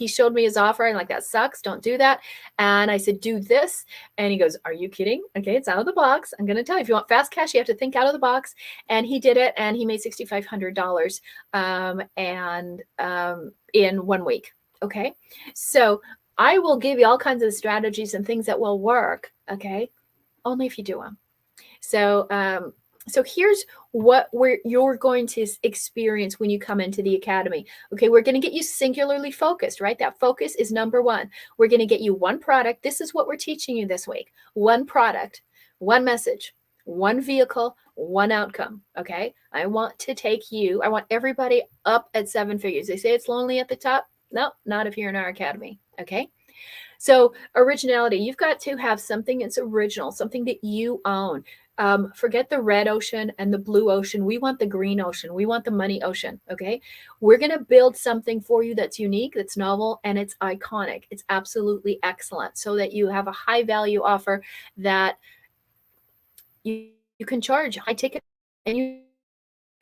showed me his offer. I'm like, "That sucks. Don't do that." And I said, "Do this." And he goes, "Are you kidding? Okay. It's out of the box. I'm going to tell you, if you want fast cash, you have to think out of the box." And he did it, and he made $6,500 in 1 week. Okay. So I will give you all kinds of strategies and things that will work. Okay. Only if you do them. So here's what you're going to experience when you come into the academy. Okay, we're going to get you singularly focused, right? That focus is number 1. We're going to get you one product. This is what we're teaching you this week. One product, one message, one vehicle, one outcome. Okay, I want everybody up at 7 figures. They say it's lonely at the top. No, not if you're in our academy. Okay. So originality, you've got to have something that's original, something that you own. Forget the red ocean and the blue ocean. We want the green ocean. We want the money ocean. Okay. We're going to build something for you that's unique, that's novel, and it's iconic. It's absolutely excellent, so that you have a high value offer that you can charge high ticket, and you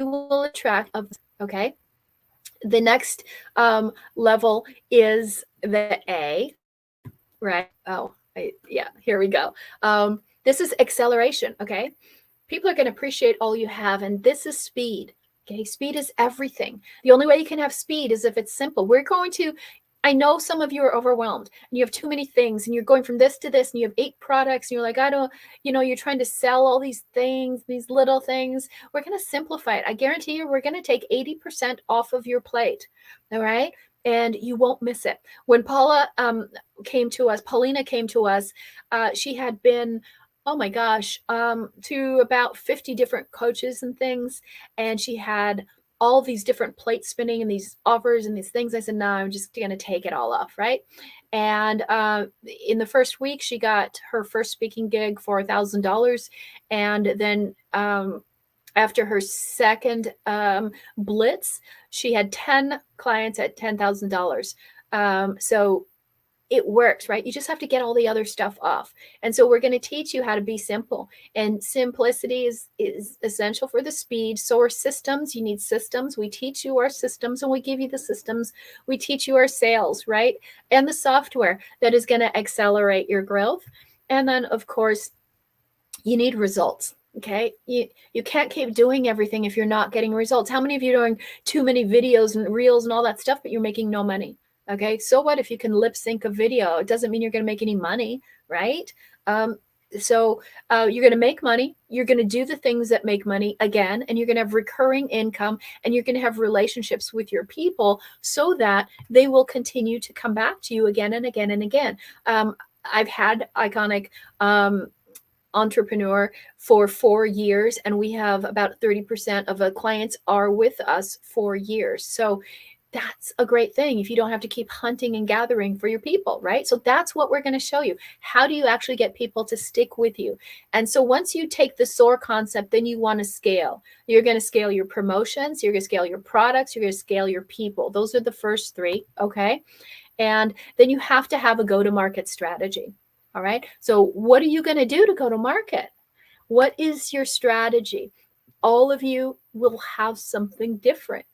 will attract. Okay. The next level is the A, right? Oh, yeah, here we go. This is acceleration, okay? People are going to appreciate all you have, and this is speed. Okay, speed is everything. The only way you can have speed is if it's simple. I know some of you are overwhelmed and you have too many things and you're going from this to this and you have 8 products and you're like, I don't, you're trying to sell all these things, these little things. We're going to simplify it. I guarantee you, we're going to take 80% off of your plate. All right. And you won't miss it. When Paulina came to us, she had been, oh my gosh, to about 50 different coaches and things. And she had all these different plates spinning and these offers and these things. I said, no, I'm just going to take it all off. Right. And in the first week, she got her first speaking gig for $1,000. And then after her second blitz, she had 10 clients at $10,000. So it works, right? You just have to get all the other stuff off. And so we're going to teach you how to be simple. And simplicity is essential for the speed. So are systems. You need systems. We teach you our systems and we give you the systems. We teach you our sales, right? And the software that is going to accelerate your growth. And then, of course, you need results. Okay. You can't keep doing everything if you're not getting results. How many of you are doing too many videos and reels and all that stuff, but you're making no money? Okay. So what if you can lip sync a video? It doesn't mean you're going to make any money, right? So you're going to make money. You're going to do the things that make money again, and you're going to have recurring income, and you're going to have relationships with your people so that they will continue to come back to you again and again and again. I've had Iconic entrepreneur for 4 years, and we have about 30% of the clients are with us 4 years. So that's a great thing if you don't have to keep hunting and gathering for your people, right? So that's what we're going to show you. How do you actually get people to stick with you? And so once you take the SOAR concept, then you want to scale. You're going to scale your promotions, you're going to scale your products, you're going to scale your people. Those are the first 3, okay? And then you have to have a go-to-market strategy. All right. So what are you going to do to go to market? What is your strategy? All of you will have something different.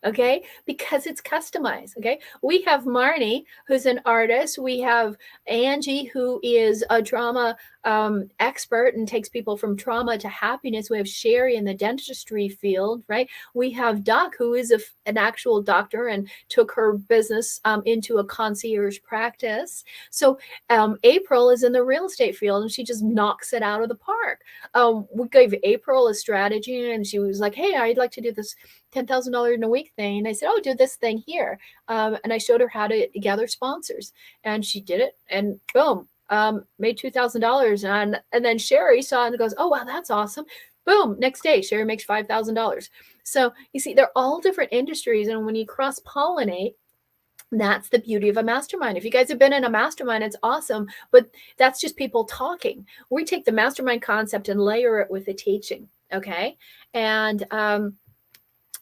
Okay, because it's customized. Okay, we have Marnie, who's an artist. We have Angie, who is a trauma expert and takes people from trauma to happiness. We have Sherry in the dentistry field, right? We have Doc, who is an actual doctor and took her business into a concierge practice. So April is in the real estate field and she just knocks it out of the park. We gave April a strategy and she was like, hey, I'd like to do this $10,000 in a week thing. And I said, oh, do this thing here. And I showed her how to gather sponsors and she did it and boom, made $2,000. And then Sherry saw it and goes, oh, wow, that's awesome. Boom, next day, Sherry makes $5,000. So you see, they're all different industries. And when you cross-pollinate, that's the beauty of a mastermind. If you guys have been in a mastermind, it's awesome, but that's just people talking. We take the mastermind concept and layer it with the teaching, okay? And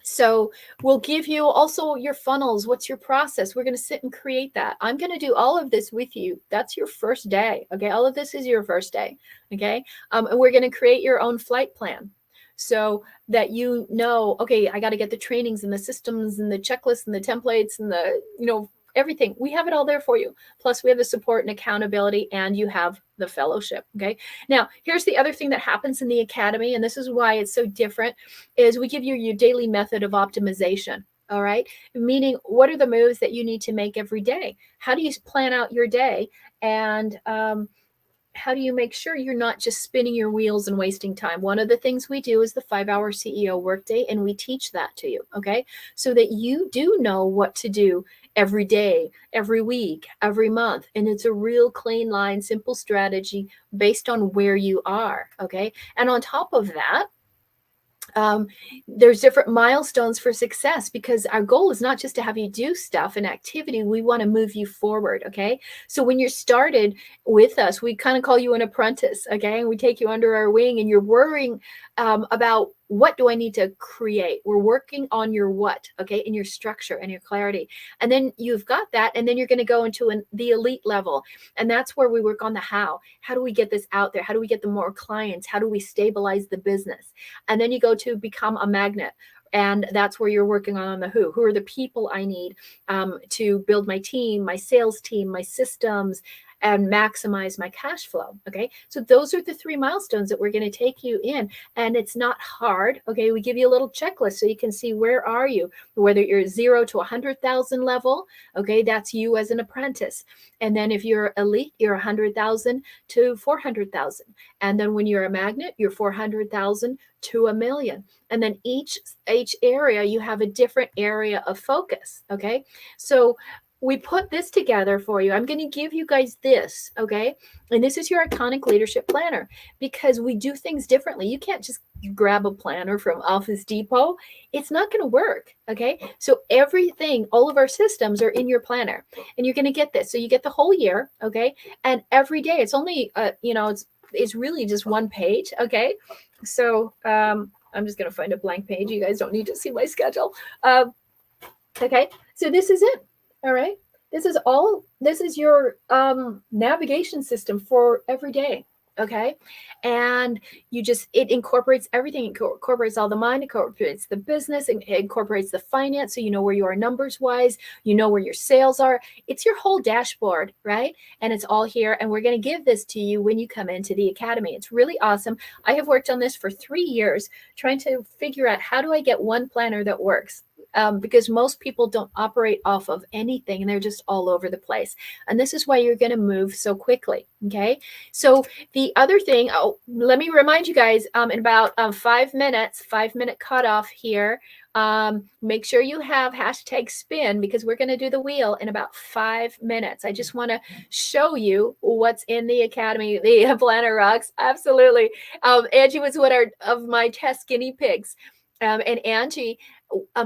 so we'll give you also your funnels. What's your process? We're going to sit and create that. I'm going to do all of this with you. That's your first day, okay? All of this is your first day, okay? And we're going to create your own flight plan so that you know, okay, I got to get the trainings and the systems and the checklists and the templates and the, everything. We have it all there for you. Plus we have the support and accountability and you have the fellowship. Okay. Now here's the other thing that happens in the academy. And this is why it's so different is we give you your daily method of optimization. All right. Meaning what are the moves that you need to make every day? How do you plan out your day? And, how do you make sure you're not just spinning your wheels and wasting time? One of the things we do is the 5-hour CEO workday, and we teach that to you, okay? So that you do know what to do every day, every week, every month. And it's a real clean line, simple strategy based on where you are, okay? And on top of that, there's different milestones for success because our goal is not just to have you do stuff and activity. We want to move you forward. Okay. So when you're started with us, we kind of call you an apprentice. Okay. And we take you under our wing and you're worrying about what do I need to create? We're working on your what, okay, and your structure and your clarity. And then you've got that. And then you're going to go into the elite level. And that's where we work on the how. How do we get this out there? How do we get the more clients? How do we stabilize the business? And then you go to become a magnet, And that's where you're working on the who. Who are the people I need to build my team, my sales team, my systems, and maximize my cash flow. Okay. So those are the 3 milestones that we're going to take you in. And it's not hard. Okay. We give you a little checklist so you can see where are you, whether you're 0 to 100,000 level. Okay. That's you as an apprentice. And then if you're elite, you're 100,000 to 400,000. And then when you're a magnet, you're 400,000 to $1 million. And then each area, you have a different area of focus. Okay. So we put this together for you. I'm going to give you guys this, okay? And this is your iconic leadership planner because we do things differently. You can't just grab a planner from Office Depot. It's not going to work, okay? So everything, all of our systems are in your planner, and you're going to get this. So you get the whole year, okay? And every day, it's only, it's really just 1 page, okay? So I'm just going to find a blank page. You guys don't need to see my schedule. Okay, so this is it. All right. This is your navigation system for every day. Okay. And it incorporates everything. It incorporates all the mind, it incorporates the business, it incorporates the finance. So you know where you are numbers wise, you know where your sales are. It's your whole dashboard, right? And it's all here. And we're going to give this to you when you come into the academy. It's really awesome. I have worked on this for 3 years, trying to figure out how do I get one planner that works? Because most people don't operate off of anything and they're just all over the place. And this is why you're going to move so quickly. Okay. So the other thing, let me remind you guys, in about 5 minutes, 5-minute cutoff here. Make sure you have #spin because we're going to do the wheel in about 5 minutes. I just want to show you what's in the academy. The planner rocks. Absolutely. Angie was one of my test guinea pigs. And Angie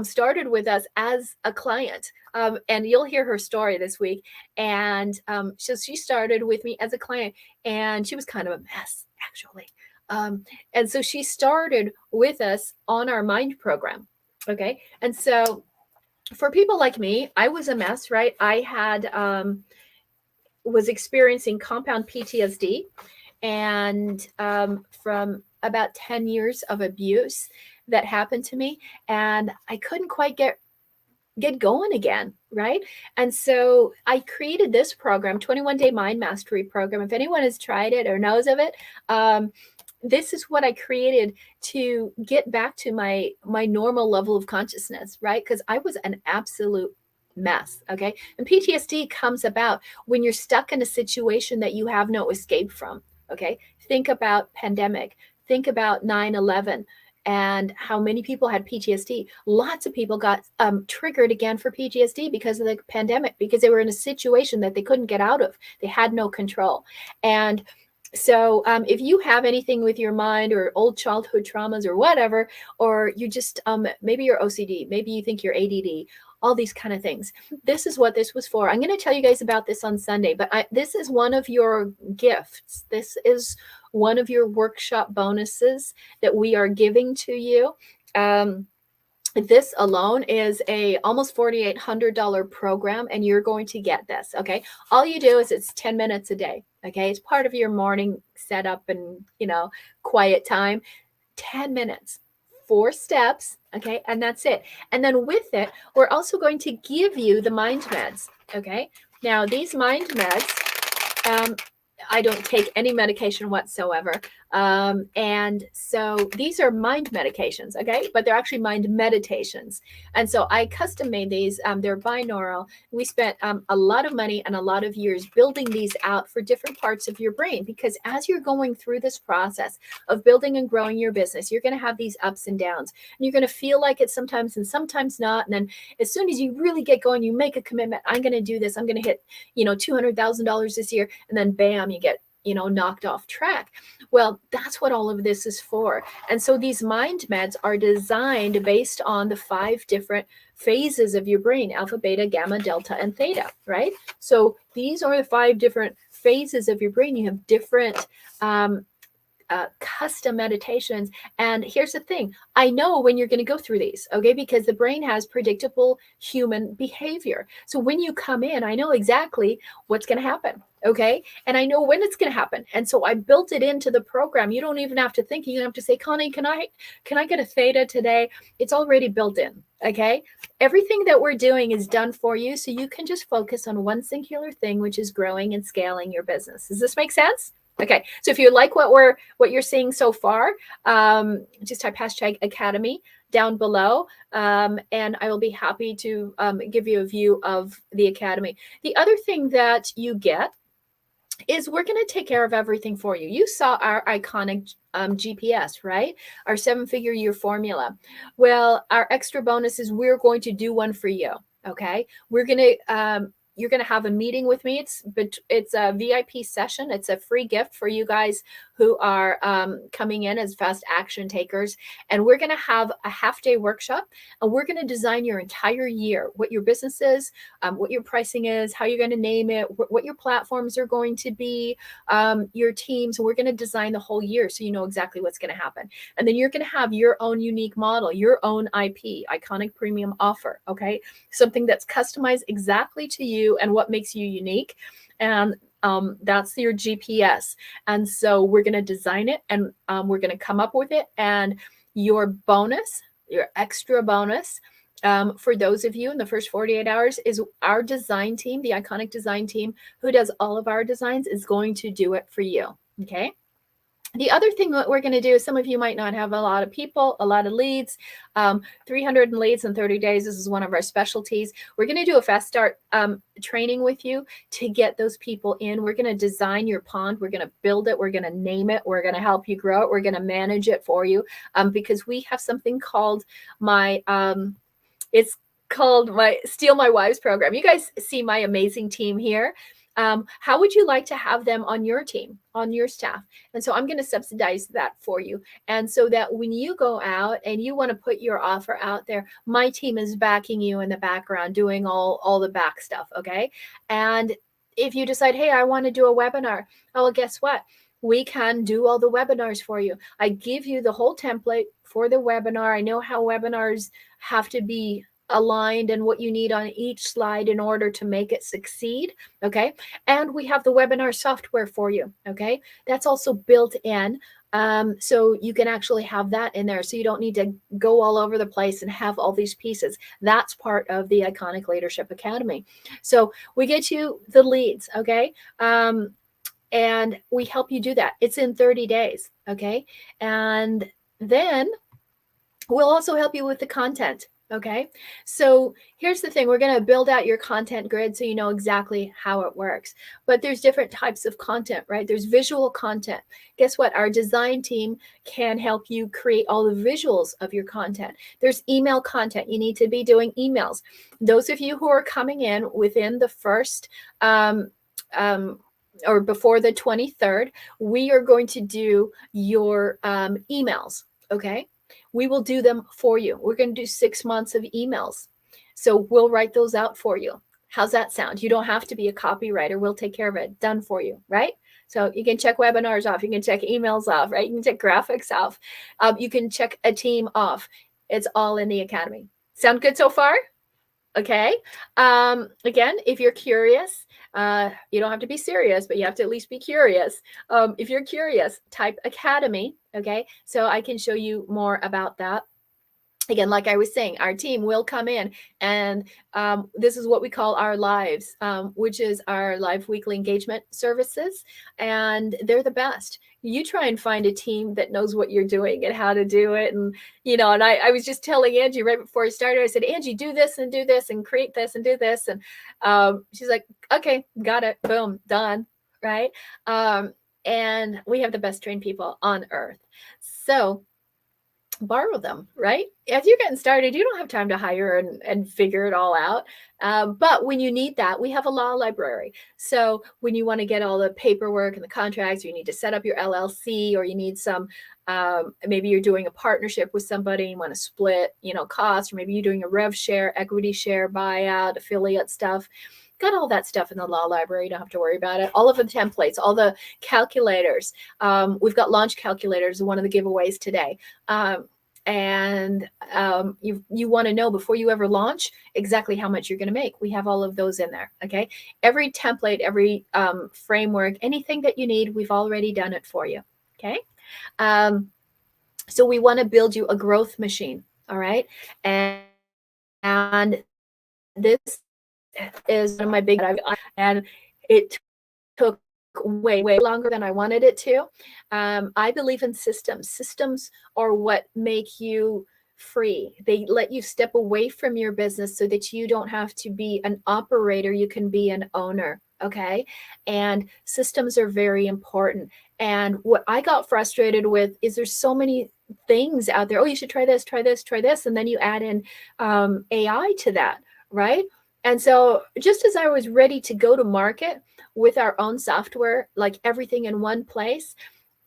started with us as a client, and you'll hear her story this week. And so she started with me as a client, and she was kind of a mess, actually. And so she started with us on our mind program. Okay. And so for people like me, I was a mess, right? I had was experiencing compound PTSD, and from about 10 years of abuse that happened to me, and I couldn't quite get going again, right? And so I created this program, 21-day mind mastery program. If anyone has tried it or knows of it, this is what I created to get back to my normal level of consciousness, right? Because I was an absolute mess. Okay. And PTSD comes about when you're stuck in a situation that you have no escape from. Okay. Think about pandemic. Think about 9/11 and how many people had PTSD. Lots of people got triggered again for PTSD because of the pandemic, because they were in a situation that they couldn't get out of. They had no control. And so if you have anything with your mind or old childhood traumas or whatever, or you just, maybe you're OCD, maybe you think you're ADD, all these kind of things. This is what this was for. I'm going to tell you guys about this on Sunday, but this is one of your gifts. This is one of your workshop bonuses that we are giving to you. This alone is a almost $4,800 program, and you're going to get this. Okay. All you do is it's 10 minutes a day. Okay. It's part of your morning setup and, quiet time. 10 minutes, 4 steps. Okay. And that's it. And then with it, we're also going to give you the mind meds. Okay. Now these mind meds, I don't take any medication whatsoever. And so these are mind medications, okay? But they're actually mind meditations. And so I custom made these. They're binaural. We spent a lot of money and a lot of years building these out for different parts of your brain, because as you're going through this process of building and growing your business, you're going to have these ups and downs. And you're going to feel like it sometimes and sometimes not. And then as soon as you really get going, you make a commitment. I'm going to do this. I'm going to hit, $200,000 this year. And then bam, you get knocked off track. Well, that's what all of this is for. And so these mind meds are designed based on the 5 different phases of your brain: alpha, beta, gamma, delta, and theta, right? So these are the 5 different phases of your brain. You have different custom meditations. And here's the thing, I know when you're going to go through these, okay, because the brain has predictable human behavior. So when you come in, I know exactly what's going to happen. Okay. And I know when it's going to happen. And so I built it into the program. You don't even have to think. You don't have to say, Connie, can I get a theta today? It's already built in. Okay. Everything that we're doing is done for you. So you can just focus on one singular thing, which is growing and scaling your business. Does this make sense? Okay. So if you like what you're seeing so far, just type #academy down below. And I will be happy to give you a view of the academy. The other thing that you get is we're going to take care of everything for you. You saw our iconic GPS, right? Our 7-figure year formula. Well, our extra bonus is we're going to do one for you. Okay. We're going to, you're going to have a meeting with me. It's a VIP session. It's a free gift for you guys who are coming in as fast action takers. And we're going to have a half-day workshop, and we're going to design your entire year, what your business is, what your pricing is, how you're going to name it, what your platforms are going to be, your teams. So we're going to design the whole year so you know exactly what's going to happen. And then you're going to have your own unique model, your own IP, iconic premium offer, okay? Something that's customized exactly to you and what makes you unique. And that's your GPS. And so we're going to design it, and we're going to come up with it. And your bonus, your extra bonus, for those of you in the first 48 hours is our design team, the iconic design team who does all of our designs, is going to do it for you. Okay. The other thing that we're going to do is, some of you might not have a lot of people, a lot of leads, 300 leads in 30 days. This is one of our specialties. We're going to do a fast start training with you to get those people in. We're going to design your pond. We're going to build it. We're going to name it. We're going to help you grow it. We're going to manage it for you because we have something called it's called my Steal My Wives program. You guys see my amazing team here. How would you like to have them on your team, on your staff? And so I'm going to subsidize that for you. And so that when you go out and you want to put your offer out there, my team is backing you in the background, doing all the back stuff. Okay. And if you decide, hey, I want to do a webinar, oh, well, guess what? We can do all the webinars for you. I give you the whole template for the webinar. I know how webinars have to be aligned and what you need on each slide in order to make it succeed. Okay. And we have the webinar software for you. Okay. That's also built in. So you can actually have that in there. So you don't need to go all over the place and have all these pieces. That's part of the Iconic Leadership Academy. So we get you the leads. Okay. And we help you do that. It's in 30 days. Okay. And then we'll also help you with the content. Okay. So here's the thing. We're going to build out your content grid so you know exactly how it works. But there's different types of content, right? There's visual content. Guess what? Our design team can help you create all the visuals of your content. There's email content. You need to be doing emails. Those of you who are coming in within the first or before the 23rd, we are going to do your emails. Okay. We will do them for you. We're going to do 6 months of emails. So we'll write those out for you. How's that sound? You don't have to be a copywriter. We'll take care of it. Done for you, right? So you can check webinars off. You can check emails off, right? You can check graphics off. You can check a team off. It's all in the academy. Sound good so far? Okay. Again, if you're curious, you don't have to be serious, but you have to at least be curious. If you're curious, type academy. Okay. So I can show you more about that. Again, like I was saying, our team will come in, and this is what we call our lives, which is our live weekly engagement services. And they're the best. You try and find a team that knows what you're doing and how to do it. And, and I was just telling Angie right before I started, I said, Angie, do this and create this and do this. And she's like, okay, got it. Boom, done. Right. And we have the best trained people on earth. So borrow them, right? As you're getting started, you don't have time to hire and figure it all out. But when you need that, we have a law library. So when you want to get all the paperwork and the contracts, or you need to set up your LLC, or you need some, maybe you're doing a partnership with somebody and you want to split, costs, or maybe you're doing a rev share, equity share, buyout, affiliate stuff. got all that stuff in the law library. You don't have to worry about it. All of the templates, all the calculators. We've got launch calculators, one of the giveaways today. And you want to know before you ever launch exactly how much you're going to make. We have all of those in there. Okay. Every template, every framework, anything that you need, we've already done it for you. Okay. So we want to build you a growth machine. All right. And this is one of my big, and it took way longer than I wanted it to. I believe in systems. Systems are what make you free. They let you step away from your business so that you don't have to be an operator. You can be an owner. Okay. And systems are very important. And what I got frustrated with is there's so many things out there. Oh, you should try this, try this, try this. And then you add in AI to that, right? And so just as I was ready to go to market with our own software, like everything in one place,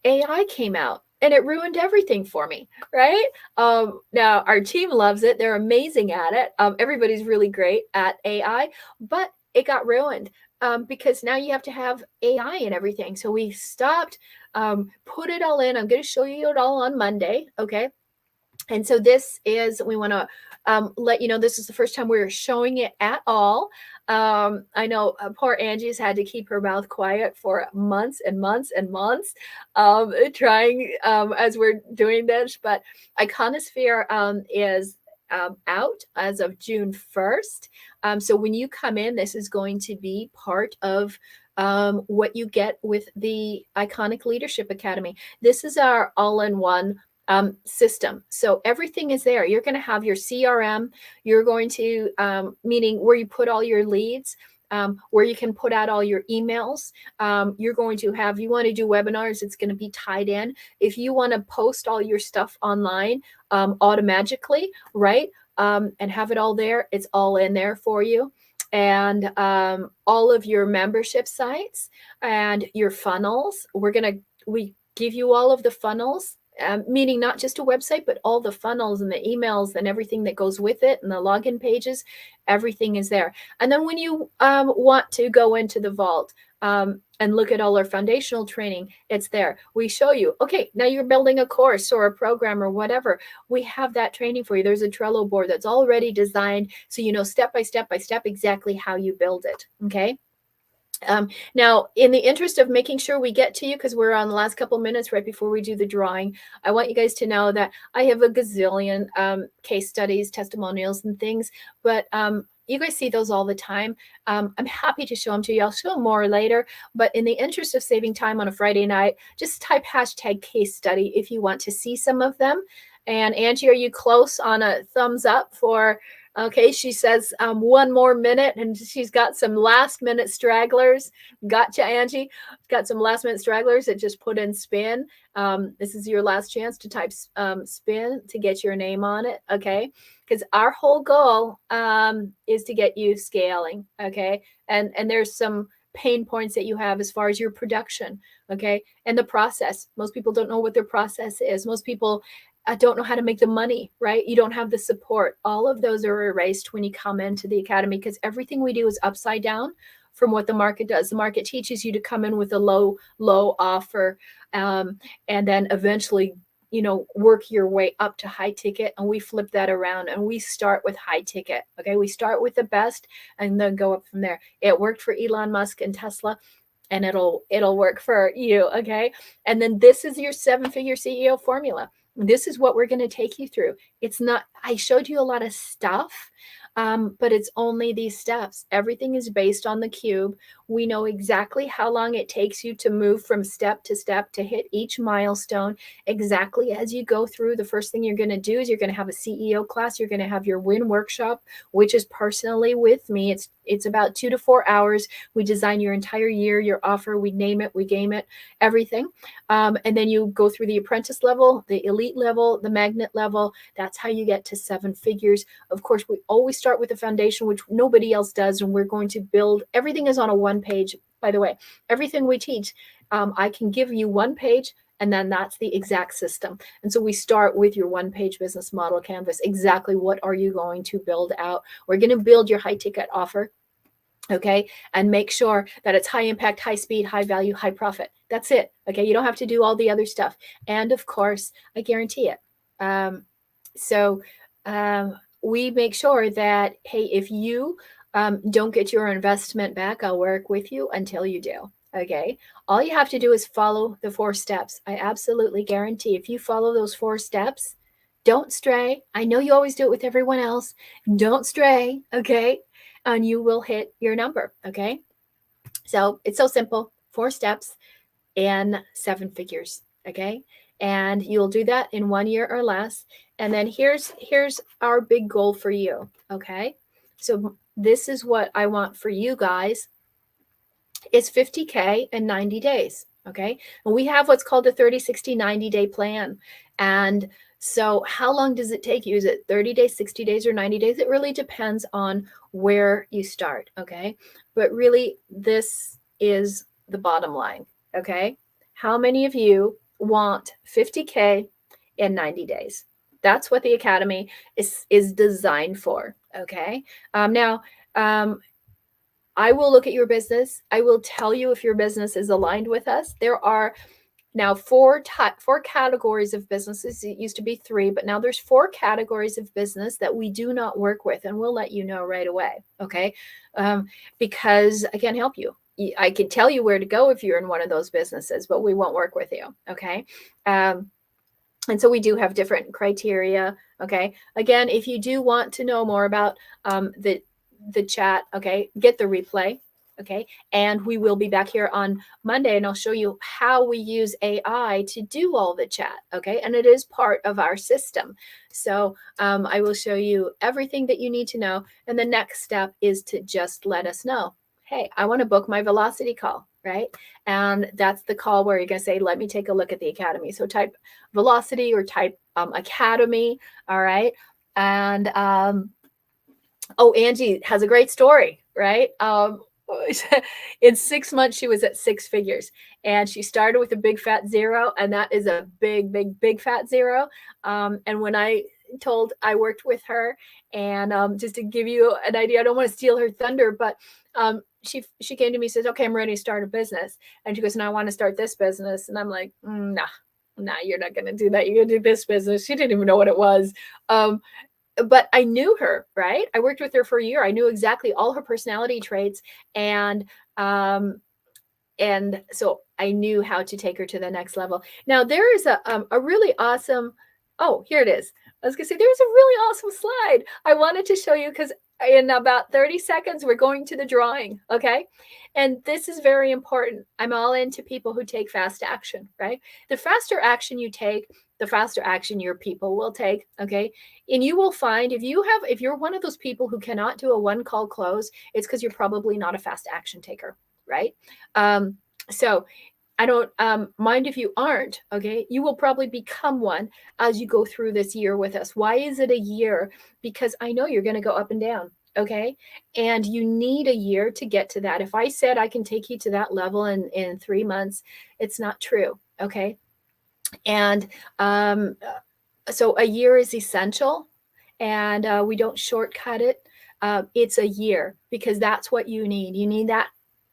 AI came out and it ruined everything for me, right? Now our team loves it. They're amazing at it. Everybody's really great at AI, but it got ruined because now you have to have AI and everything. So we stopped, put it all in. I'm going to show you it all on Monday. Okay. And so this is, we want to let you know, this is the first time we're showing it at all. I know poor Angie's had to keep her mouth quiet for months and months and months, trying as we're doing this, but Iconosphere is out as of June 1st. So when you come in, this is going to be part of what you get with the Iconic Leadership Academy. This is our all-in-one system. So everything is there. You're going to have your CRM. You're going to, meaning where you put all your leads, where you can put out all your emails. You're going to have, you want to do webinars, it's going to be tied in. If you want to post all your stuff online automatically, right? And have it all there, it's all in there for you. And all of your membership sites and your funnels, we give you all of the funnels. Meaning not just a website, but all the funnels and the emails and everything that goes with it and the login pages, everything is there. And then when you want to go into the vault and look at all our foundational training, it's there. We show you, okay, now you're building a course or a program or whatever. We have that training for you. There's a Trello board that's already designed. So you know step by step exactly how you build it. Okay. Now, in the interest of making sure we get to you, because we're on the last couple minutes right before we do the drawing, I want you guys to know that I have a gazillion case studies, testimonials, and things, but you guys see those all the time. I'm happy to show them to you. I'll show them more later, but in the interest of saving time on a Friday night, just type hashtag case study if you want to see some of them. And Angie, are you close on a thumbs up for... Okay, she says 1 more minute, and she's got some last minute stragglers. Gotcha, Angie. Got some last minute stragglers that just put in spin. This is your last chance to type spin to get your name on it, okay? Because our whole goal is to get you scaling, okay? And there's some pain points that you have as far as your production, okay? And the process. Most people don't know what their process is. Most people don't know how to make the money, right? You don't have the support. All of those are erased when you come into the academy because everything we do is upside down from what the market does. The market teaches you to come in with a low offer and then eventually, you know, work your way up to high ticket. And we flip that around and we start with high ticket. Okay. We start with the best and then go up from there. It worked for Elon Musk and Tesla. And it'll work for you. Okay. And then this is your 7-figure CEO formula. This is what we're going to take you through. It's not, I showed you a lot of stuff, but it's only these steps. Everything is based on the cube. We know exactly how long it takes you to move from step to hit each milestone. Exactly as you go through, the first thing you're going to do is you're going to have a CEO class. You're going to have your win workshop, which is personally with me. It's about 2 to 4 hours. We design your entire year, your offer. We name it, we game it, everything. And then you go through the apprentice level, the elite level, the magnet level. That's how you get to 7 figures. Of course, we always start with the foundation, which nobody else does. And we're going to build, everything is on a 1 page. By the way, everything we teach, I can give you 1 page and then that's the exact system. And so we start with your 1-page business model canvas. Exactly what are you going to build out? We're going to build your high ticket offer. Okay. And make sure that it's high impact, high speed, high value, high profit. That's it. Okay. You don't have to do all the other stuff. And of course, I guarantee it. So we make sure that, hey, if you don't get your investment back, I'll work with you until you do. Okay. All you have to do is follow the 4 steps. I absolutely guarantee if you follow those 4 steps, don't stray. I know you always do it with everyone else. Don't stray. Okay. And you will hit your number. Okay. So it's so simple, 4 steps and 7 figures. Okay. And you'll do that in 1 year or less. And then here's our big goal for you. Okay. So this is what I want for you guys is 50K in 90 days. Okay. And we have what's called a 30, 60, 90 day plan. And so how long does it take you? Is it 30 days, 60 days, or 90 days? It really depends on where you start. Okay. But really, this is the bottom line. Okay. How many of you want 50K in 90 days? That's what the Academy is designed for. Okay. Now, I will look at your business. I will tell you if your business is aligned with us. There are now four categories of businesses. It used to be 3, but now there's 4 categories of business that we do not work with, and we'll let you know right away. Okay, because I can't help you. I can tell you where to go if you're in one of those businesses, but we won't work with you. Okay. And so we do have different criteria. Okay. Again, if you do want to know more about the chat, okay, get the replay. Okay. And we will be back here on Monday, and I'll show you how we use AI to do all the chat. Okay. And it is part of our system. So I will show you everything that you need to know. And the next step is to just let us know, hey, I want to book my velocity call, right? And that's the call where you're going to say, let me take a look at the Academy. So type velocity or type Academy. All right. And oh, Angie has a great story, right? In 6 months, she was at 6 figures, and she started with a big fat 0, and that is a big, big, big fat 0. And when I worked with her, and just to give you an idea, I don't want to steal her thunder, but she came to me and says, okay, I'm ready to start a business. And she goes, no, I want to start this business. And I'm like, nah, you're not going to do that. You're going to do this business. She didn't even know what it was. But I knew her, right? I worked with her for a year. I knew exactly all her personality traits. And so I knew how to take her to the next level. Now there is a really awesome, oh, here it is. I was gonna say, there's a really awesome slide I wanted to show you, because in about 30 seconds, we're going to the drawing, okay? And this is very important. I'm all into people who take fast action, right? The faster action you take, the faster action your people will take, okay? And you will find if you're one of those people who cannot do a 1 call close, it's because you're probably not a fast action taker, right? So I don't mind if you aren't, okay? You will probably become one as you go through this year with us. Why is it a year? Because I know you're going to go up and down, okay? And you need a year to get to that. If I said I can take you to that level in 3 months, it's not true, okay? And so a year is essential, and we don't shortcut it. It's a year because that's what you need. You need that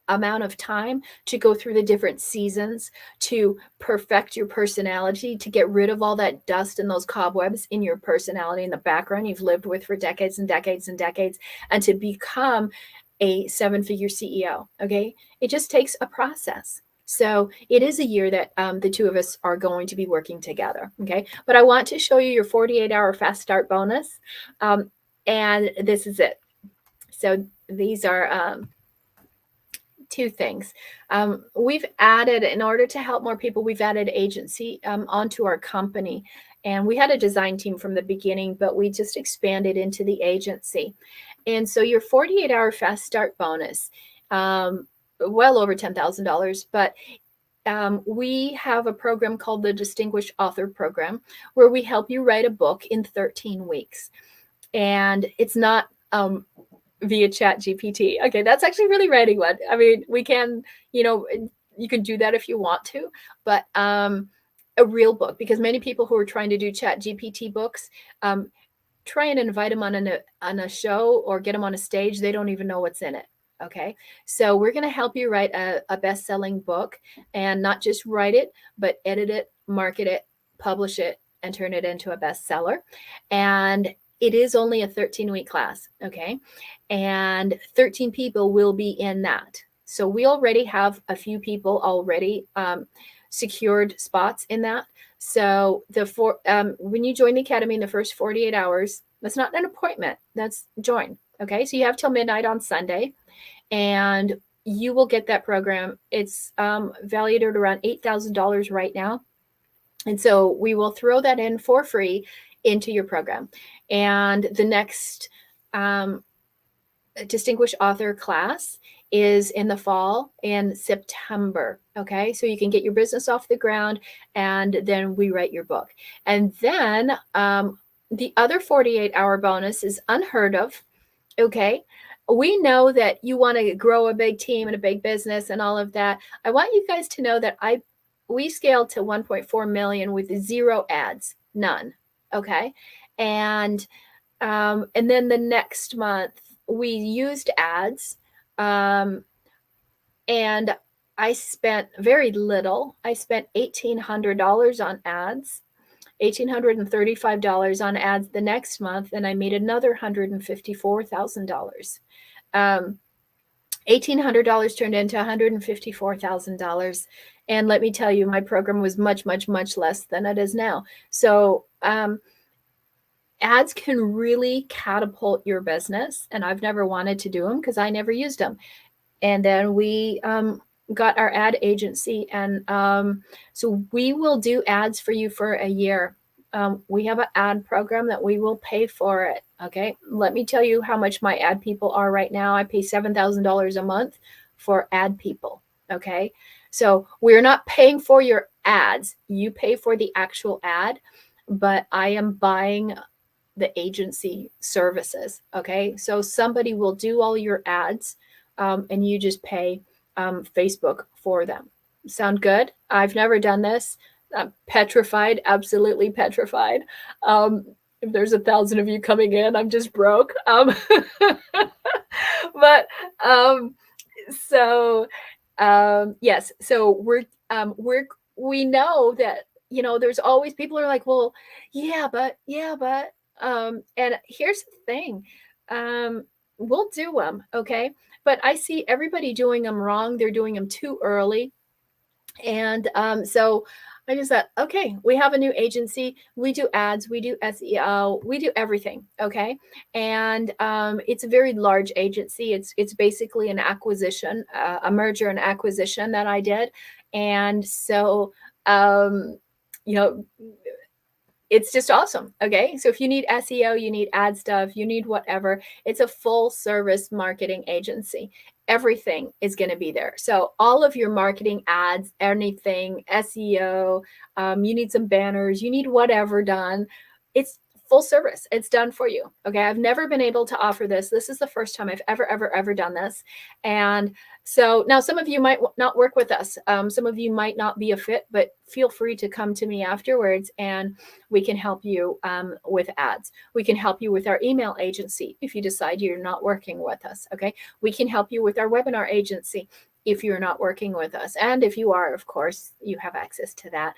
amount of time to go through the different seasons, to perfect your personality, to get rid of all that dust and those cobwebs in your personality in the background you've lived with for decades and decades and decades, and to become a 7-figure CEO. Okay. It just takes a process. So it is a year that the 2 of us are going to be working together. Okay. But I want to show you your 48-hour fast start bonus. And this is it. So these are 2 things. We've added, in order to help more people, we've added agency onto our company. And we had a design team from the beginning, but we just expanded into the agency. And so your 48-hour fast start bonus, well over $10,000, but we have a program called the Distinguished Author Program, where we help you write a book in 13 weeks. And it's not via Chat GPT. Okay, that's actually really writing one. I mean, we can, you can do that if you want to, but a real book, because many people who are trying to do Chat GPT books, try and invite them on a show or get them on a stage. They don't even know what's in it. Okay. So we're going to help you write a best-selling book, and not just write it, but edit it, market it, publish it, and turn it into a bestseller. And it is only a 13-week class. Okay. And 13 people will be in that. So we already have a few people already secured spots in that. So when you join the academy in the first 48 hours, that's not an appointment, that's join. Okay. So you have till midnight on Sunday, and you will get that program. It's valued at around $8,000 right now. And so we will throw that in for free into your program. And the next distinguished author class is in the fall, in September. Okay. So you can get your business off the ground, and then we write your book. And then the other 48-hour bonus is unheard of. Okay. We know that you want to grow a big team and a big business and all of that. I want you guys to know that we scaled to 1.4 million with 0 ads, none. Okay. And then the next month we used ads, and I spent very little. I spent $1,800 on ads, $1,835 on ads the next month, and I made another $154,000. $1,800 turned into $154,000. And let me tell you, my program was much, much, much less than it is now. So ads can really catapult your business. And I've never wanted to do them because I never used them. And then we got our ad agency. And so we will do ads for you for a year. We have an ad program that we will pay for it. Okay. Let me tell you how much my ad people are right now. I pay $7,000 a month for ad people. Okay. So we're not paying for your ads. You pay for the actual ad, but I am buying the agency services. Okay. So somebody will do all your ads, and you just pay Facebook for them. Sound good? I've never done this. I'm petrified, absolutely petrified. If there's 1,000 of you coming in, I'm just broke. But so yes, so we know that, there's always people are like, well, yeah, but and here's the thing, we'll do them, okay, but I see everybody doing them wrong. They're doing them too early. And so I just thought, okay, we have a new agency. We do ads, we do SEO, we do everything. Okay. And it's a very large agency. It's basically an acquisition, a merger and acquisition that I did. And so, you know, it's just awesome. Okay. So if you need SEO, you need ad stuff, you need whatever, it's a full service marketing agency. Everything is going to be there. So all of your marketing, ads, anything, SEO, you need some banners, you need whatever done. It's full service. It's done for you. Okay. I've never been able to offer this. This is the first time I've ever done this. And so now some of you might not work with us. Some of you might not be a fit, but feel free to come to me afterwards, and we can help you with ads. We can help you with our email agency if you decide you're not working with us. Okay. We can help you with our webinar agency if you're not working with us. And if you are, of course, you have access to that.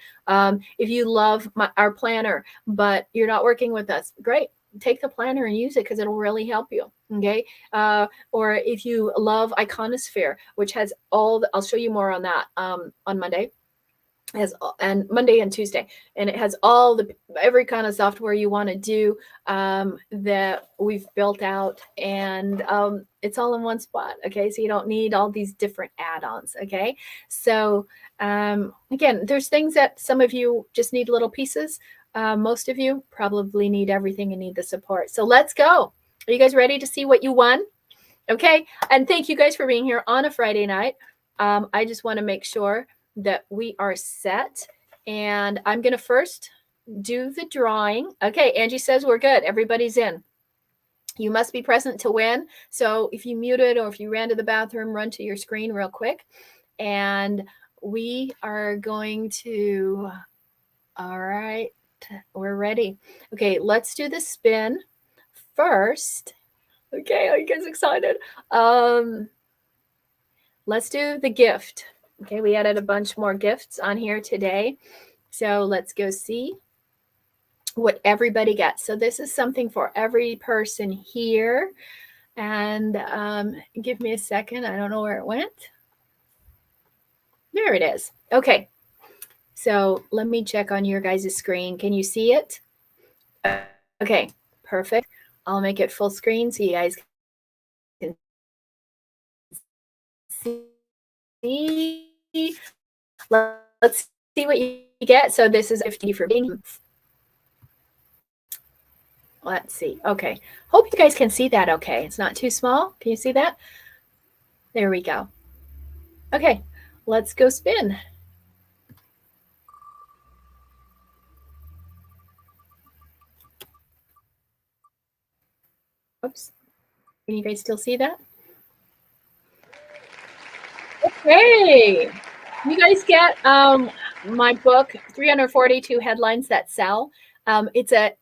If you love our planner, but you're not working with us, great. Take the planner and use it because it'll really help you. Okay. Or if you love Iconosphere, which has I'll show you more on that on Monday. And Monday and Tuesday, and it has every kind of software you want to do that we've built out, and it's all in one spot. Okay, so you don't need all these different add-ons. Okay, so again, there's things that some of you just need little pieces. Most of you probably need everything and need the support. So let's go. Are you guys ready to see what you won? Okay, and thank you guys for being here on a Friday night. I just want to make sure that we are set, and I'm going to first do the drawing. Okay, Angie says we're good. Everybody's in. You must be present to win. So if you muted or if you ran to the bathroom, run to your screen real quick. And we are going to, all right, we're ready. Okay, let's do the spin first. Okay, are you guys excited? let's do the gift. Okay, we added a bunch more gifts on here today. So let's go see what everybody gets. So this is something for every person here. And give me a second. I don't know where it went. There it is. Okay. So let me check on your guys' screen. Can you see it? Okay, perfect. I'll make it full screen so you guys can see. Let's see what you get. So this is 50 for being. Let's see. Okay. Hope you guys can see that okay. It's not too small. Can you see that? There we go. Okay. Let's go spin. Oops. Can you guys still see that? Okay. You guys get my book, 342 Headlines That Sell. It's a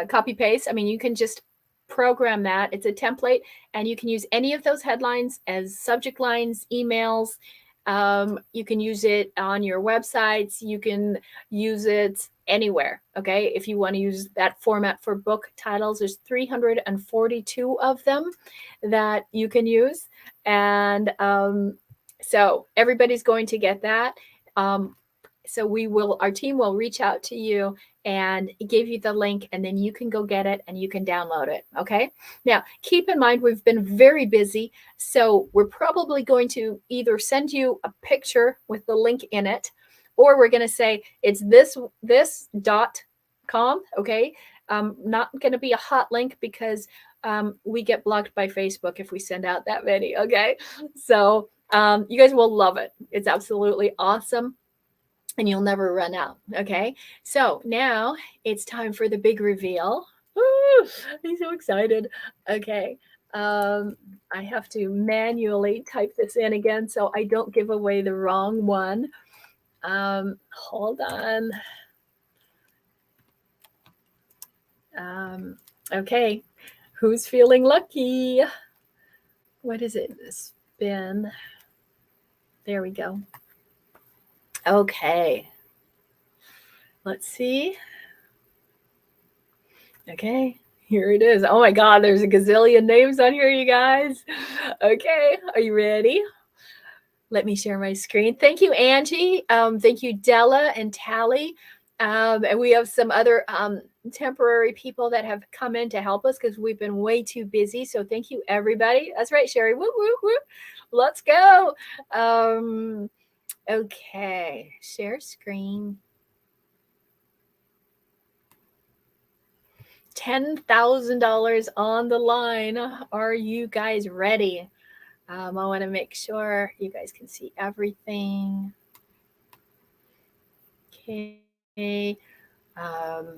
copy paste. I mean, you can just program that. It's a template, and you can use any of those headlines as subject lines, emails. You can use it on your websites. You can use it anywhere. Okay. If you want to use that format for book titles, there's 342 of them that you can use. And so everybody's going to get that. So our team will reach out to you and give you the link, and then you can go get it and you can download it. Okay. Now, keep in mind, we've been very busy. So we're probably going to either send you a picture with the link in it, or we're going to say it's this.com. Okay. Not going to be a hot link because we get blocked by Facebook if we send out that many. Okay. So you guys will love it. It's absolutely awesome. And you'll never run out. Okay. So now it's time for the big reveal. Ooh, I'm so excited. Okay. I have to manually type this in again so I don't give away the wrong one. Hold on. Okay. Who's feeling lucky? What is it? Spin. There we go. Okay. Let's see. Okay, here it is. Oh my God, there's a gazillion names on here, you guys. Okay, are you ready? Let me share my screen. Thank you, Angie. Thank you, Della and Tally. And we have some other temporary people that have come in to help us because we've been way too busy. So thank you, everybody. That's right, Sherry. Woo, woo, woo. Let's go. Okay, share screen. $10,000 on the line. Are you guys ready? I want to make sure you guys can see everything. Okay. All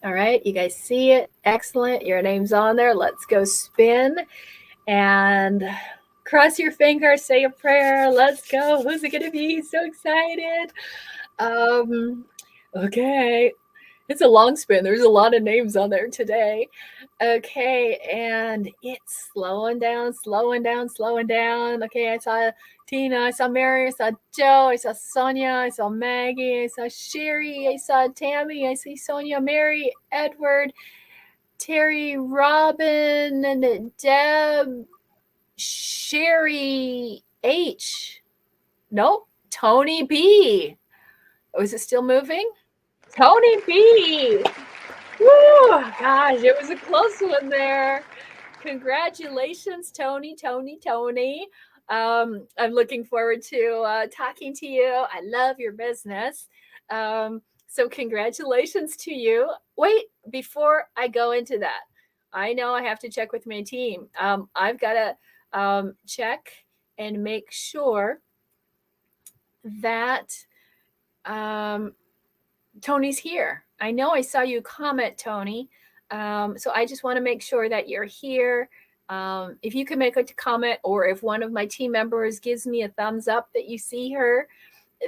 right, you guys see it. Excellent. Your name's on there. Let's go spin and cross your fingers, say a prayer. Let's go. Who's it going to be? So excited. Okay. It's a long spin. There's a lot of names on there today. Okay, and it's slowing down. Okay, I saw Tina, I saw Mary, I saw Joe, I saw Sonia, I saw Maggie, I saw Sherry, I saw Tammy, I see Sonia, Mary, Edward, Terry, Robin, and Deb, Sherry H. Nope, Tony B. Oh, is it still moving? Tony B. Woo, gosh, it was a close one there. Congratulations, Tony. I'm looking forward to talking to you. I love your business. So congratulations to you. Wait, before I go into that, I know I have to check with my team. I've got to check and make sure that Tony's here. I know I saw you comment, Tony. So I just want to make sure that you're here. If you can make a comment, or if one of my team members gives me a thumbs up that you see her,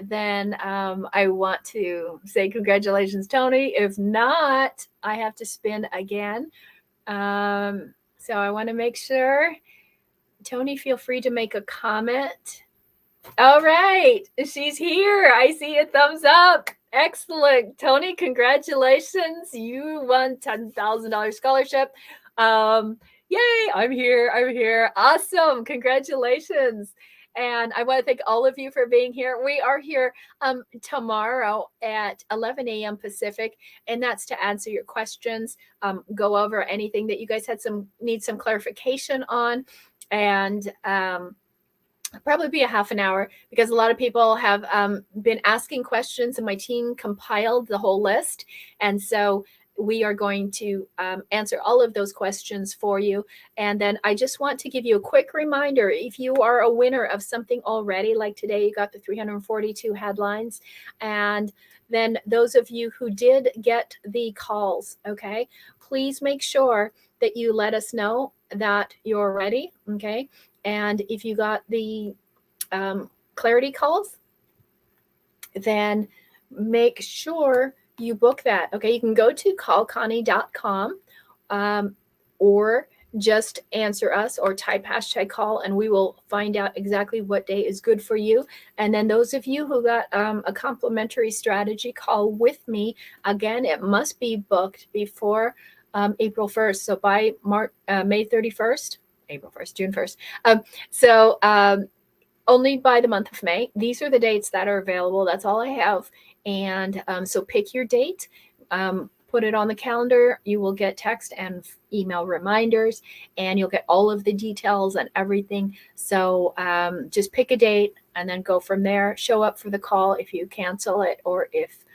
then I want to say congratulations, Tony. If not, I have to spin again. So I want to make sure. Tony, feel free to make a comment. All right, she's here. I see a thumbs up. Excellent. Tony, congratulations. You won $10,000 scholarship. Yay, I'm here. I'm here. Awesome. Congratulations. And I want to thank all of you for being here. We are here tomorrow at 11 a.m. Pacific, and that's to answer your questions, go over anything that you guys need some clarification on, and probably be a half an hour because a lot of people have been asking questions, and my team compiled the whole list. And so we are going to answer all of those questions for you. And then I just want to give you a quick reminder, if you are a winner of something already, like today you got the 342 headlines, and then those of you who did get the calls, okay, please make sure that you let us know that you're ready, okay? And if you got the clarity calls, then make sure you book that. Okay, you can go to callconnie.com or just answer us or type #call, and we will find out exactly what day is good for you. And then those of you who got a complimentary strategy call with me, again, it must be booked before April 1st. So by May 31st, April 1st, June 1st. Only by the month of May. These are the dates that are available. That's all I have. And so pick your date, put it on the calendar. You will get text and email reminders, and you'll get all of the details and everything. So just pick a date and then go from there. Show up for the call. If you cancel it or if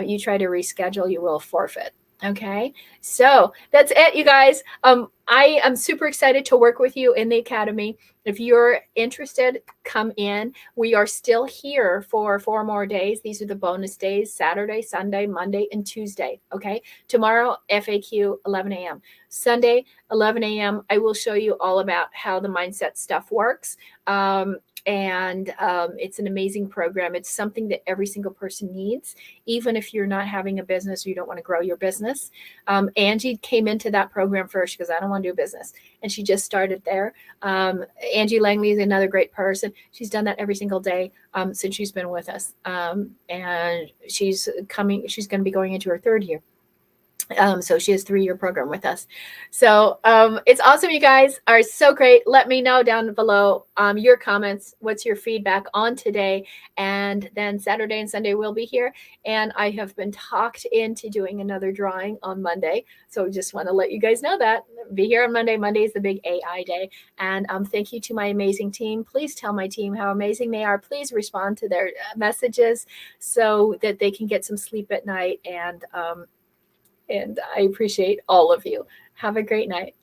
you try to reschedule, you will forfeit. Okay, so that's it, you guys. I am super excited to work with you in the Academy. If you're interested, come in. We are still here for 4 more days. These are the bonus days: Saturday, Sunday, Monday, and Tuesday. Okay, tomorrow, FAQ, 11 a.m. Sunday, 11 a.m. I will show you all about how the mindset stuff works. And it's an amazing program. It's something that every single person needs, even if you're not having a business or you don't want to grow your business. Angie came into that program first because I don't want to do business, and she just started there. Angie Langley is another great person. She's done that every single day since she's been with us, and she's going to be going into her 3rd year. So she has a 3-year program with us. So it's awesome. You guys are so great. Let me know down below your comments. What's your feedback on today? And then Saturday and Sunday we'll be here. And I have been talked into doing another drawing on Monday. So just want to let you guys know that. Be here on Monday. Monday is the big AI day. And thank you to my amazing team. Please tell my team how amazing they are. Please respond to their messages so that they can get some sleep at night. And I appreciate all of you. Have a great night.